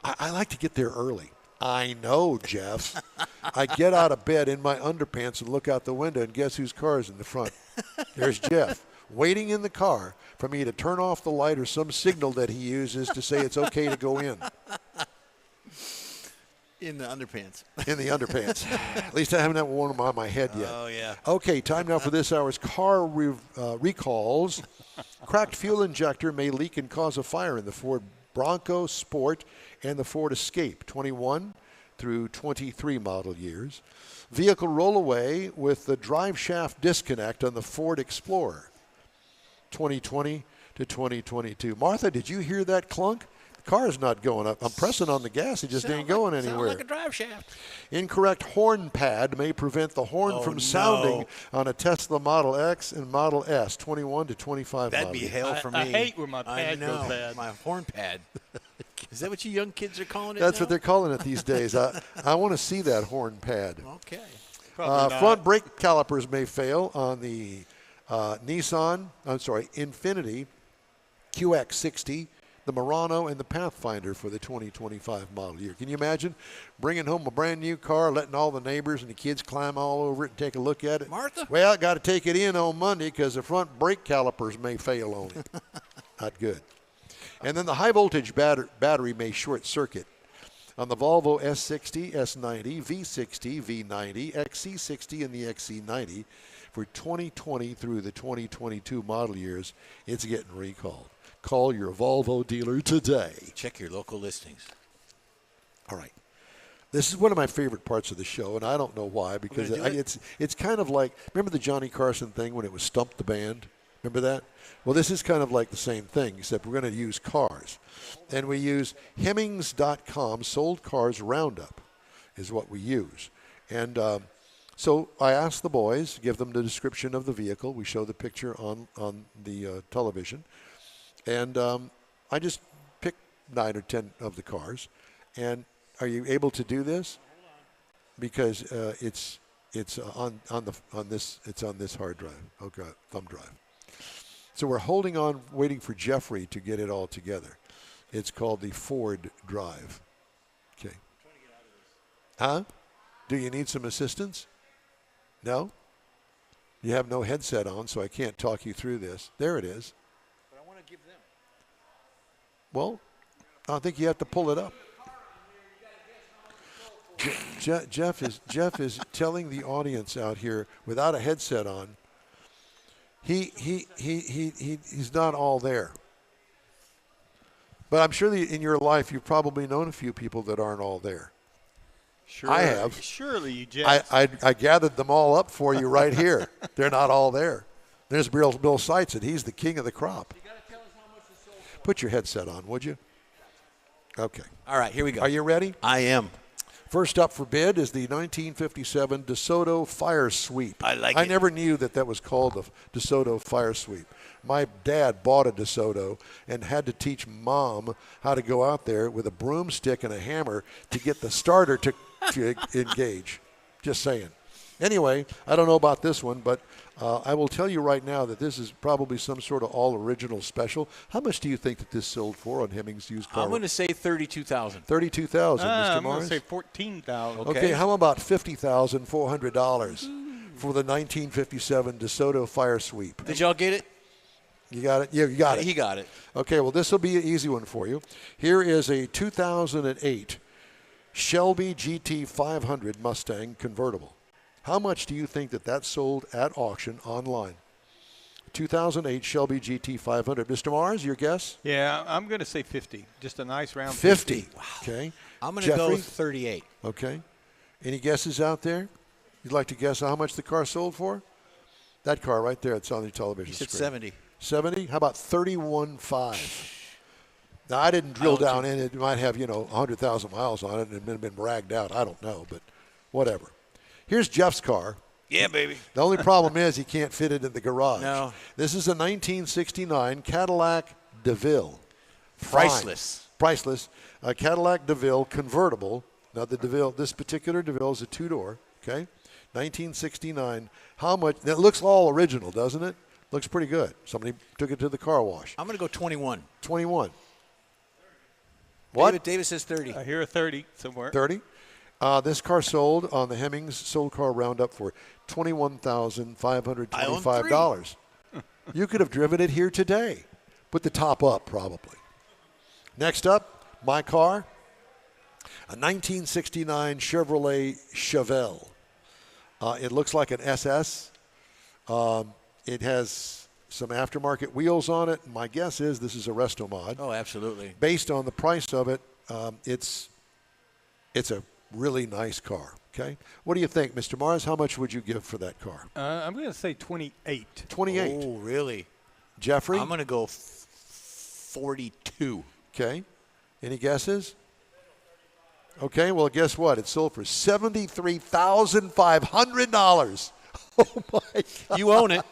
I like to get there early. I know, Jeff. I get out of bed in my underpants and look out the window, and guess whose car is in the front? There's Jeff, waiting in the car for me to turn off the light or some signal that he uses to say it's okay to go in. In the underpants. In the underpants. At least I haven't had one on my head yet. Oh, yeah. Okay, time now for this hour's car recalls. Cracked fuel injector may leak and cause a fire in the Ford Bronco Sport and the Ford Escape 21 through 23 model years. Vehicle rollaway with the drive shaft disconnect on the Ford Explorer 2020 to 2022. Martha, did you hear that clunk? The car is not going up. I'm pressing on the gas. It just ain't going anywhere. Sound like a drive shaft. Incorrect horn pad may prevent the horn from sounding on a Tesla Model X and Model S 21 to 25 That'd model be hell for me. I hate when my pad I know. goes bad. My horn pad. Is that what you young kids are calling it That's now? what they're calling it these days. I want to see that horn pad. Okay. Front brake calipers may fail on the Infiniti QX60, the Murano, and the Pathfinder for the 2025 model year. Can you imagine bringing home a brand new car, letting all the neighbors and the kids climb all over it and take a look at it? Martha? Well, I got to take it in on Monday because the front brake calipers may fail on it. Not good. And then the high voltage battery may short circuit on the Volvo S60, S90, V60, V90, XC60, and the XC90 for 2020 through the 2022 model years. It's getting recalled. Call your Volvo dealer today. Check your local listings. All right. This is one of my favorite parts of the show, and I don't know why, because it's kind of like, remember the Johnny Carson thing when it was Stump the Band? Remember that? Well, this is kind of like the same thing, except we're going to use cars. And we use Hemmings.com, Sold Cars Roundup is what we use. And so I asked the boys, give them the description of the vehicle. We show the picture on the television. And I just picked 9 or 10 of the cars. And are you able to do this? Because it's on this hard drive, thumb drive. So we're holding on, waiting for Jeffrey to get it all together. It's called the Ford Drive. Okay. Huh? Do you need some assistance? No? You have no headset on, so I can't talk you through this. There it is. But I want to give them. Well, I think you have to pull it up. Jeff is telling the audience out here without a headset on. He's not all there. But I'm sure that in your life you've probably known a few people that aren't all there. Surely, I have. Surely you just. I gathered them all up for you right here. They're not all there. There's Bill Seitz, and he's the king of the crop. You got to tell us how much it's sold for. Put your headset on, would you? Okay. All right, here we go. Are you ready? I am. First up for bid is the 1957 DeSoto Fire Sweep. I like I it. never knew that was called the DeSoto Fire Sweep. My dad bought a DeSoto and had to teach Mom how to go out there with a broomstick and a hammer to get the starter to engage. Just saying. Anyway, I don't know about this one, but I will tell you right now that this is probably some sort of all-original special. How much do you think that this sold for on Hemmings used car? I'm going to say $32,000. $32,000, Mr. I'm Morris. going to say $14,000. Okay, how about $50,400 for the 1957 DeSoto Fire Sweep? Did y'all get it? You got it? Yeah, you got it. He got it. Okay, well, this will be an easy one for you. Here is a 2008 Shelby GT 500 Mustang convertible. How much do you think that sold at auction online? 2008 Shelby GT 500. Mr. Mars, your guess? Yeah, I'm going to say 50. Just a nice round 50. Wow. Okay. I'm going to go 38. Okay. Any guesses out there? You'd like to guess how much the car sold for? That car right there, it's on the television You said screen. 70. 70? How about 31.5? Now, I didn't drill down in it. It might have, 100,000 miles on it and been ragged out. I don't know, but whatever. Here's Jeff's car. Yeah, baby. The only problem is he can't fit it in the garage. No. This is a 1969 Cadillac DeVille. Fine. Priceless. A Cadillac DeVille convertible. Now, this particular DeVille is a two-door, okay? 1969. How much? It looks all original, doesn't it? Looks pretty good. Somebody took it to the car wash. I'm going to go 21. 21. What? David says 30. I hear a 30 somewhere. 30. This car sold on the Hemmings Sold Car Roundup for $21,525. You could have driven it here today. Put the top up, probably. Next up, my car, a 1969 Chevrolet Chevelle. It looks like an SS. It has some aftermarket wheels on it. My guess is this is a resto mod. Oh, absolutely. Based on the price of it, it's a really nice car. Okay, what do you think, Mr. Mars? How much would you give for that car? I'm going to say 28. 28. Oh, really? Jeffrey? I'm going to go 42. Okay. Any guesses? Okay, well, guess what? It sold for $73,500. Oh, my God. You own it.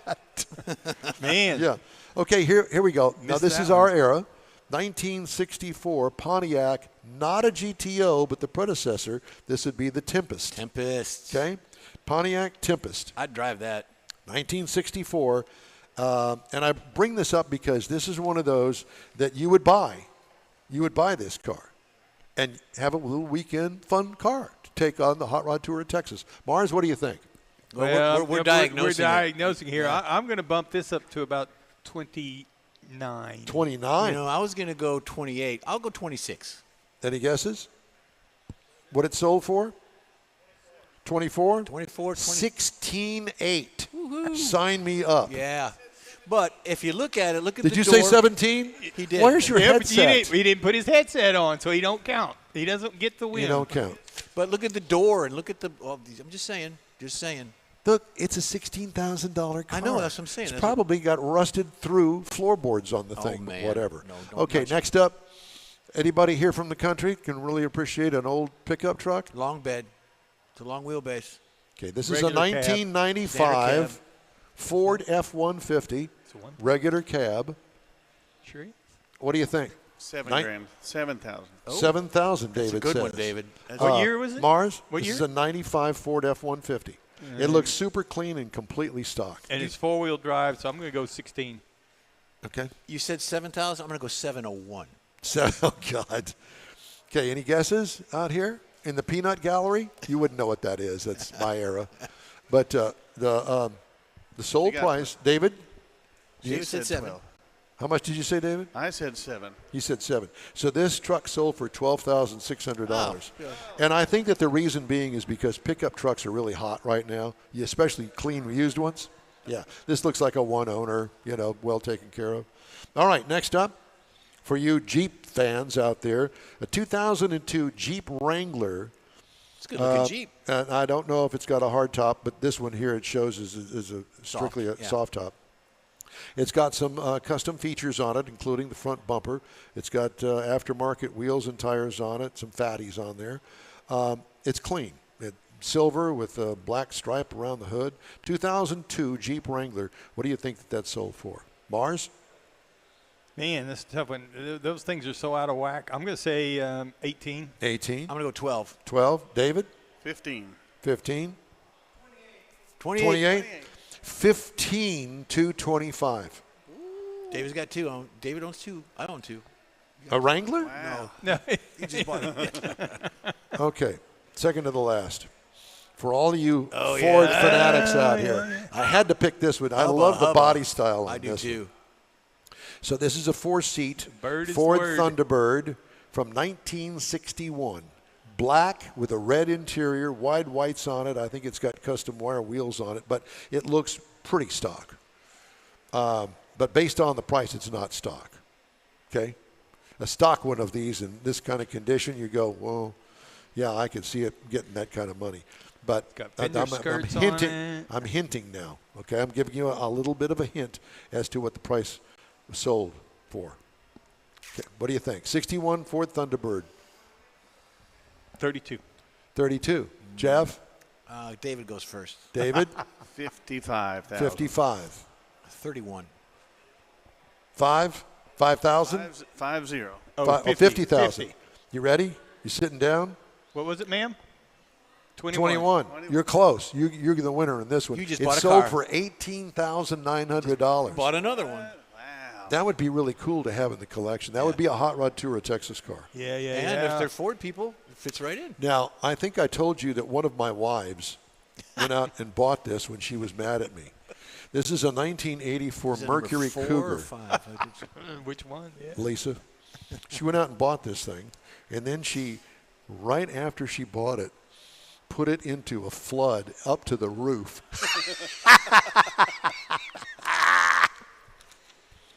Man. Yeah. Okay, here we go. Now, Missed this that is our one. era. 1964 Pontiac, not a GTO, but the predecessor. This would be the Tempest. Okay? Pontiac Tempest. I'd drive that. 1964. And I bring this up because this is one of those that you would buy. You would buy this car and have a little weekend fun car to take on the Hot Rod Tour of Texas. Mars, what do you think? Well, we're diagnosing here. Yeah. I'm going to bump this up to about 29. 29. I was going to go 28. I'll go 26. Any guesses? What it sold for? 24? 24, 16.8. Sign me up. Yeah. But if you look at it, look at Did the you door. say 17? He did. Where's your But headset? he didn't put his headset on, so he don't count. He doesn't get the win. You don't count. But look at the door and look at the. Oh, I'm just saying. Look, it's a $16,000 car. I know, that's what I'm saying. It's That's probably got rusted through floorboards on the Oh, thing, man. but whatever. No, don't Okay, touch it. next up, anybody here from the country can really appreciate an old pickup truck? Long bed. It's a long wheelbase. Okay, this is a Regular cab. 1995 Ford F-150 regular cab. Sure. What do you think? $7,000. 7,000. $7,000, David That's a good says. one, David. What year was it? Mars, What this year? is a 95 Ford F-150. It looks super clean and completely stock. And it's four-wheel drive, so I'm going to go 16. Okay. You said 7,000. I'm going to go 701. Oh, God. Okay, any guesses out here in the peanut gallery? You wouldn't know what that is. That's my era. But the sold got price, David, David said 7. 12. how much did you say, David? I said 7. You said 7. So this truck sold for $12,600. And I think that the reason being is because pickup trucks are really hot right now, especially clean used ones. Yeah, this looks like a one owner, well taken care of. All right, next up, for you Jeep fans out there, a 2002 Jeep Wrangler. It's a good looking Jeep. And I don't know if it's got a hard top, but this one here it shows is a strictly a yeah. soft top. It's got some custom features on it, including the front bumper. It's got aftermarket wheels and tires on it, some fatties on there. It's clean. Silver with a black stripe around the hood. 2002 Jeep Wrangler. What do you think that sold for? Mars? Man, that's a tough one. Those things are so out of whack. I'm going to say 18. 18. I'm going to go 12. 12. David? 15. 15. 28. 28. 15 to 25. David's got 2. David owns 2. I own 2. A Wrangler? Wow. No. He just bought it. Okay. Second to the last. For all of you Ford fanatics out here, I had to pick this one. I love the body style on I do this too. one. So this is a 4-seat Bird is Ford word. Thunderbird from 1961. Black with a red interior, wide whites on it. I think it's got custom wire wheels on it, but it looks pretty stock. But based on the price, it's not stock. Okay? A stock one of these in this kind of condition, you go, well, yeah, I can see it getting that kind of money. But got fender skirts on it. I'm hinting now. Okay, I'm giving you a little bit of a hint as to what the price was sold for. Okay, what do you think? 61 Ford Thunderbird. 32. 32. Jeff? David goes first. David? 55,000. 55. 31. 5,000? 50. Oh, 50,000. You ready? You sitting down? What was it, ma'am? 21. You're close. You're the winner in this one. You just it's bought a sold car. for $18,900. Bought another one. That would be really cool to have in the collection. That would be a Hot Rod Tour of Texas car. Yeah, yeah, And yeah. if they're Ford people, it fits right in. Now, I think I told you that one of my wives went out and bought this when she was mad at me. This is a 1984 Is it Mercury number 4 Cougar. or 5? Which one? Yeah. Lisa. She went out and bought this thing, and then she, right after she bought it, put it into a flood up to the roof.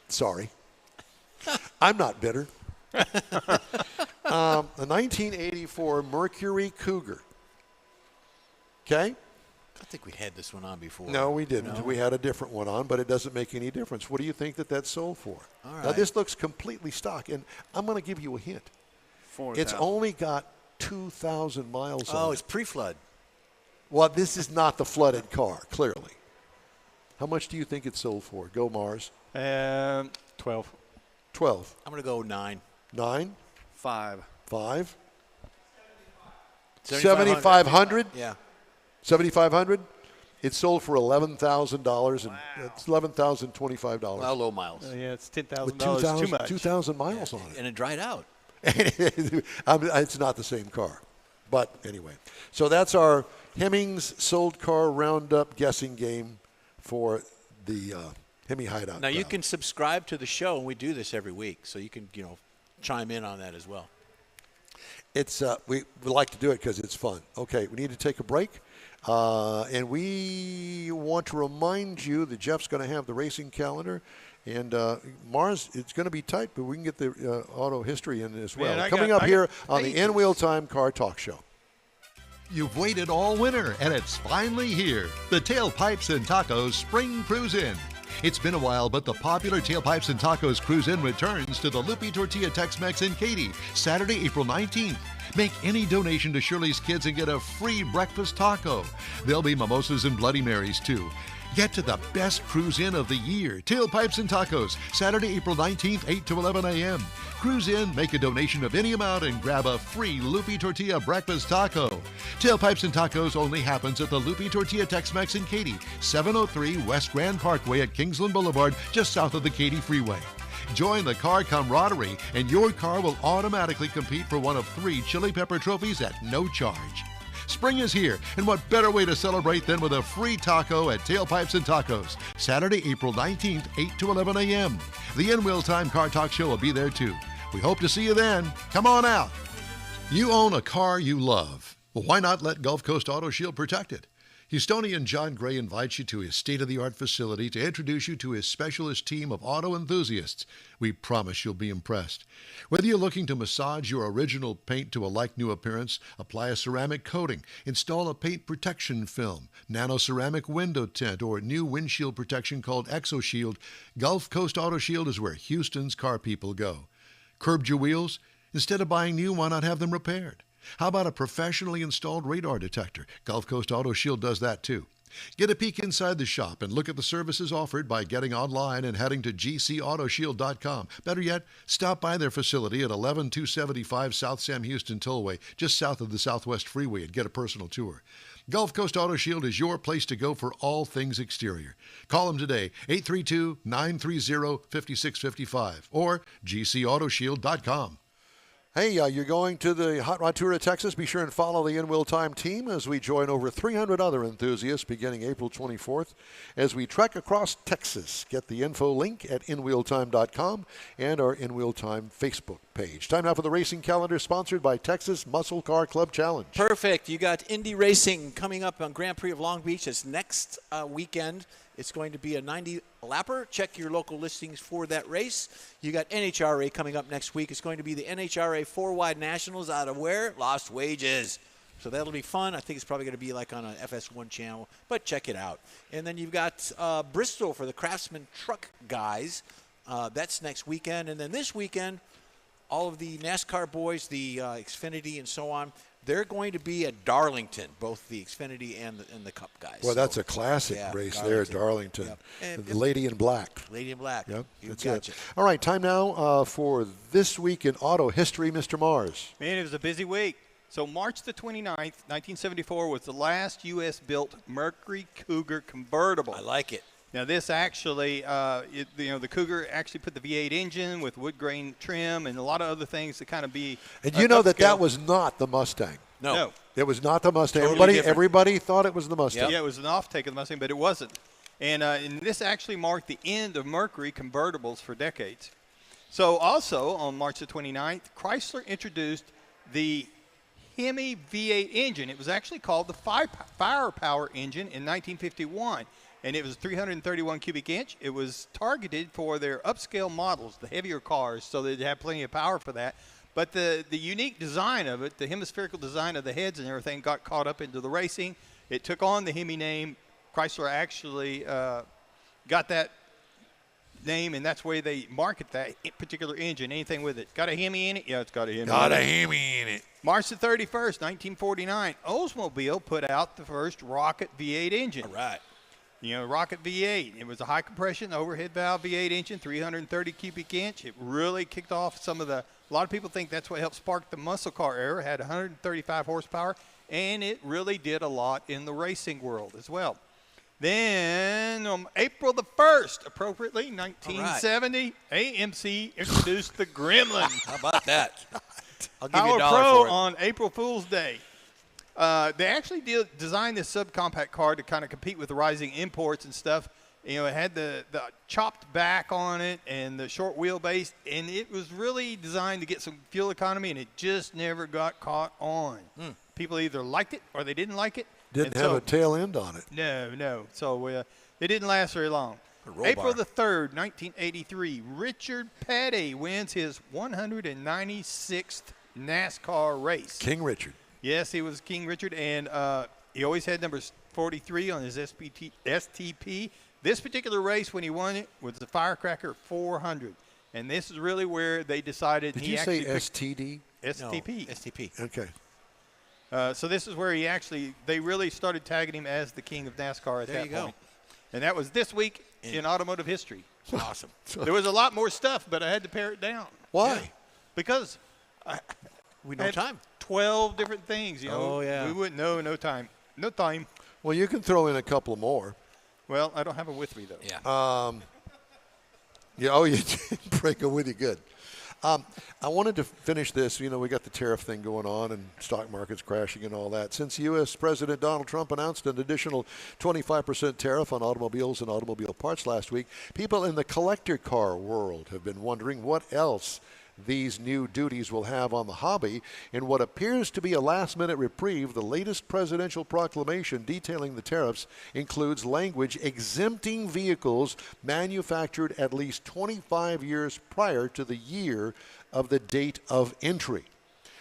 Sorry. I'm not bitter. A 1984 Mercury Cougar. Okay? I think we had this one on before. No, we didn't. No? We had a different one on, but it doesn't make any difference. What do you think that sold for? All Now, right. this looks completely stock, and I'm going to give you a hint. 4,000. It's only got 2,000 miles on Oh, it. it's pre-flood. Well, this is not the flooded car, clearly. How much do you think it sold for? Go, Mars. 12. 12. I'm going to go 9. 9? 5. 5? 7,500. 7,500? Yeah. 7,500? It sold for $11,000, and it's $11,025. Well, low miles. Yeah, it's With $10,000 too much. 2,000 miles on it. And it dried out. It's not the same car. But anyway, so that's our Hemmings sold car roundup guessing game for the HEMI Hideout. Now, you crowd. can subscribe to the show, and we do this every week, so you can, chime in on that as well. It's we like to do it because it's fun. Okay, we need to take a break, and we want to remind you that Jeff's going to have the racing calendar. And Mars, it's going to be tight, but we can get the auto history in as well. Man, Coming up here on the In Wheel Time Car Talk Show. You've waited all winter, and it's finally here. The Tailpipes and Tacos Spring Cruise In. It's been a while, but the popular Tailpipes and Tacos Cruise In returns to the Lupi Tortilla Tex-Mex in Katy, Saturday, April 19th. Make any donation to Shirley's Kids and get a free breakfast taco. There'll be mimosas and Bloody Marys, too. Get to the best cruise in of the year. Tailpipes and Tacos, Saturday, April 19th, 8 to 11 a.m. Cruise in, make a donation of any amount, and grab a free Lupi Tortilla breakfast taco. Tailpipes and Tacos only happens at the Lupi Tortilla Tex-Mex in Katy, 703 West Grand Parkway at Kingsland Boulevard, just south of the Katy Freeway. Join the car camaraderie, and your car will automatically compete for one of 3 chili pepper trophies at no charge. Spring is here, and what better way to celebrate than with a free taco at Tailpipes and Tacos, Saturday, April 19th, 8 to 11 a.m. The In Wheel Time Car Talk Show will be there too. We hope to see you then. Come on out. You own a car you love. Well, why not let Gulf Coast Auto Shield protect it? Houstonian John Gray invites you to his state-of-the-art facility to introduce you to his specialist team of auto enthusiasts. We promise you'll be impressed. Whether you're looking to massage your original paint to a like-new appearance, apply a ceramic coating, install a paint protection film, nano-ceramic window tint, or new windshield protection called ExoShield, Gulf Coast Auto Shield is where Houston's car people go. Curbed your wheels? Instead of buying new, why not have them repaired? How about a professionally installed radar detector? Gulf Coast Auto Shield does that too. Get a peek inside the shop and look at the services offered by getting online and heading to gcautoshield.com. Better yet, stop by their facility at 11275 South Sam Houston Tollway, just south of the Southwest Freeway, and get a personal tour. Gulf Coast Auto Shield is your place to go for all things exterior. Call them today, 832-930-5655 or gcautoshield.com. Hey, you're going to the Hot Rod Tour of Texas. Be sure and follow the In Wheel Time team as we join over 300 other enthusiasts beginning April 24th as we trek across Texas. Get the info link at inwheeltime.com and our In Wheel Time Facebook page. Time now for the racing calendar sponsored by Texas Muscle Car Club Challenge. Perfect. You got Indy Racing coming up on Grand Prix of Long Beach. It's next weekend. It's going to be a 90-lapper. Check your local listings for that race. You got NHRA coming up next week. It's going to be the NHRA 4-wide Nationals out of where? Lost Wages. So that'll be fun. I think it's probably going to be like on an FS1 channel, but check it out. And then you've got Bristol for the Craftsman truck guys. That's next weekend. And then this weekend, all of the NASCAR boys, the Xfinity and so on, they're going to be at Darlington, both the Xfinity and the Cup guys. Well, that's a classic race there at Darlington. Yep. And the Lady in Black. Lady in Black. Yep, You that's gotcha. it. All right, time now for This Week in Auto History, Mr. Mars. Man, it was a busy week. So March the 29th, 1974 was the last U.S.-built Mercury Cougar convertible. I like it. Now, this actually, the Cougar actually put the V8 engine with wood grain trim and a lot of other things to kind of be. And you know that was not the Mustang. No. It was not the Mustang. Totally Everybody thought it was the Mustang. Yeah, it was an off-take of the Mustang, but it wasn't. And this actually marked the end of Mercury convertibles for decades. So also on March the 29th, Chrysler introduced the HEMI V8 engine. It was actually called the Firepower engine in 1951. And it was 331 cubic inch. It was targeted for their upscale models, the heavier cars, so they'd have plenty of power for that. But the unique design of it, the hemispherical design of the heads and everything, got caught up into the racing. It took on the HEMI name. Chrysler actually got that name, and that's where they market that particular engine. Anything with it. Got a HEMI in it? Yeah, it's got a HEMI. Got a HEMI in it. March the 31st, 1949, Oldsmobile put out the first Rocket V8 engine. All right. Rocket V8. It was a high compression overhead valve V8 engine, 330 cubic inch. It really kicked off a lot of people think that's what helped spark the muscle car era. It had 135 horsepower, and it really did a lot in the racing world as well. Then on April the 1st, appropriately, 1970, AMC introduced the Gremlin. How about that? I'll give you Power $1 Pro for it. on April Fool's Day. They actually designed this subcompact car to kind of compete with the rising imports and stuff. It had the chopped back on it and the short wheelbase, and it was really designed to get some fuel economy, and it just never got caught on. People either liked it or they didn't like it. Didn't have a tail end on it. No. So it didn't last very long. April the 3rd, 1983, Richard Petty wins his 196th NASCAR race. King Richard. Yes, he was King Richard, and he always had number 43 on his STP. This particular race, when he won it, was the Firecracker 400. And this is really where they decided Did he you say actually STD? STP. No, STP. Okay. So this is where they really started tagging him as the king of NASCAR at There that you go. point. And that was this week in automotive history. Awesome. There was a lot more stuff, but I had to pare it down. Why? Yeah. Because We I know had time. 12 different things, Oh, yeah. We wouldn't know, no time. No time. Well, you can throw in a couple more. Well, I don't have them with me, though. Yeah. Yeah, you did bring them with you. Good. I wanted to finish this. We got the tariff thing going on and stock markets crashing and all that. Since U.S. President Donald Trump announced an additional 25% tariff on automobiles and automobile parts last week, people in the collector car world have been wondering what else these new duties will have on the hobby. In what appears to be a last-minute reprieve, the latest presidential proclamation detailing the tariffs includes language exempting vehicles manufactured at least 25 years prior to the year of the date of entry.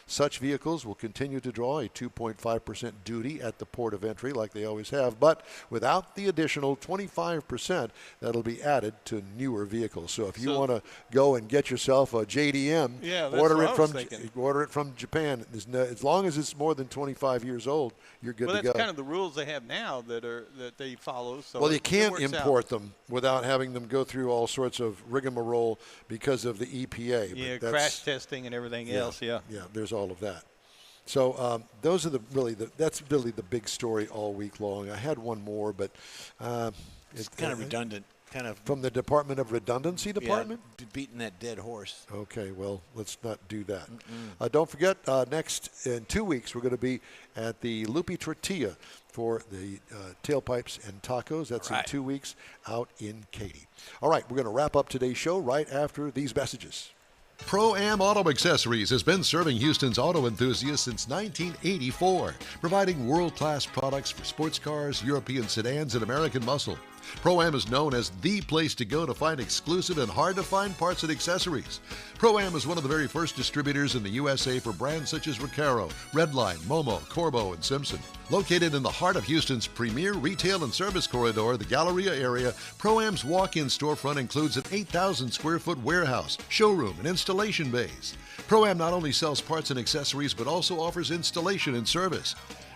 Such vehicles will continue to draw a 2.5% duty at the port of entry like they always have, but without the additional 25% that'll be added to newer vehicles. So if you want to go and get yourself a JDM, Yeah, that's what I was thinking. order it from Japan. As long as it's more than 25 years old, you're good Well, to that's go. kind of the rules they have now that they follow. So Well, you it can't works out. import them without having them go through all sorts of rigmarole because of the EPA. But Yeah, that's- crash testing and everything else. Yeah. Yeah, there's all of that. So those are that's really the big story all week long. I had one more, but It's kind of redundant. Kind of from the Department of Redundancy Department. beating that dead horse. Okay, well, let's not do that. Don't forget, next in 2 weeks, we're going to be at the Lupi Tortilla for the tailpipes and tacos. That's in 2 weeks out in Katy. All right, we're going to wrap up today's show right after these messages. Pro-Am Auto Accessories has been serving Houston's auto enthusiasts since 1984, providing world-class products for sports cars, European sedans, and American muscle. Pro-Am is known as the place to go to find exclusive and hard-to-find parts and accessories. Pro-Am is one of the very first distributors in the USA for brands such as Recaro, Redline, Momo, Corbo, and Simpson. Located in the heart of Houston's premier retail and service corridor, the Galleria area, Pro-Am's walk-in storefront includes an 8,000 square foot warehouse, showroom, and installation bays. Pro-Am not only sells parts and accessories, but also offers installation and service.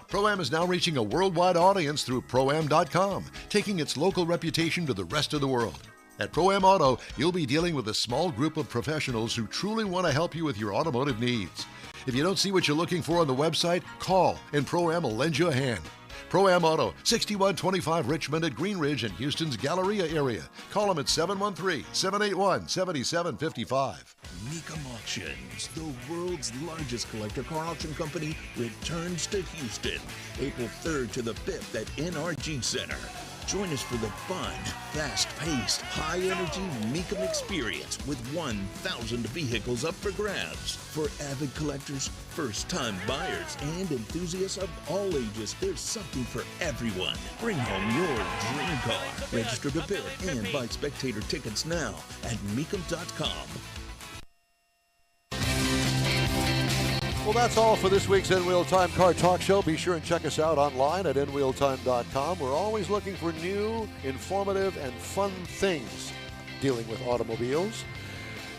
Pro-Am is now reaching a worldwide audience through Pro-Am.com, taking its local reputation to the rest of the world. At Pro-Am Auto, you'll be dealing with a small group of professionals who truly want to help you with your automotive needs. If you don't see what you're looking for on the website, call and Pro-Am will lend you a hand. Pro-Am Auto, 6125 Richmond at Green Ridge in Houston's Galleria area. Call them at 713-781-7755. Mecum Auctions, the world's largest collector car auction company, returns to Houston, April 3rd to the 5th at NRG Center. Join us for the fun, fast-paced, high-energy Mecum experience with 1,000 vehicles up for grabs. For avid collectors, first-time buyers, and enthusiasts of all ages, there's something for everyone. Bring home your dream car. Register to bid and buy spectator tickets now at Mecum.com. Well, that's all for this week's In Wheel Time Car Talk Show. Be sure and check us out online at InWheelTime.com. We're always looking for new, informative, and fun things dealing with automobiles.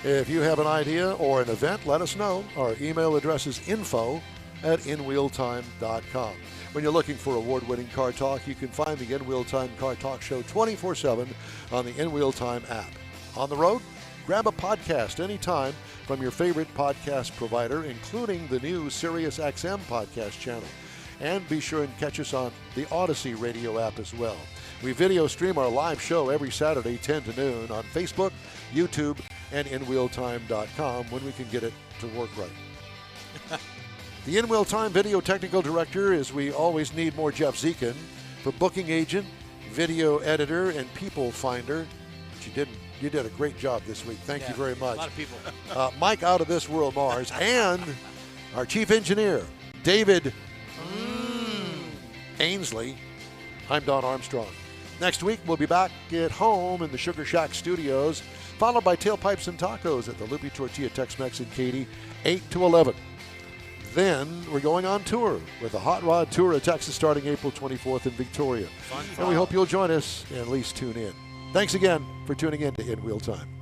If you have an idea or an event, let us know. Our email address is info@InWheelTime.com. When you're looking for award-winning car talk, you can find the In Wheel Time Car Talk Show 24/7 on the In Wheel Time app. On the road, grab a podcast anytime from your favorite podcast provider, including the new SiriusXM podcast channel. And be sure and catch us on the Odyssey radio app as well. We video stream our live show every Saturday, 10 to noon, on Facebook, YouTube, and InWheelTime.com when we can get it to work right. The In Wheel Time video technical director is we always need more Jeff Zekin. For booking agent, video editor, and people finder, but you didn't. You did a great job this week. Thank you very much. A lot of people. Mike out of this world, Mars, and our chief engineer, David Ainsley. I'm Don Armstrong. Next week, we'll be back at home in the Sugar Shack studios, followed by Tailpipes and Tacos at the Lupi Tortilla Tex-Mex in Katy, 8 to 11. Then we're going on tour with the Hot Rod Tour of Texas starting April 24th in Victoria. And we hope you'll join us and at least tune in. Thanks again for tuning in to In Wheel Time.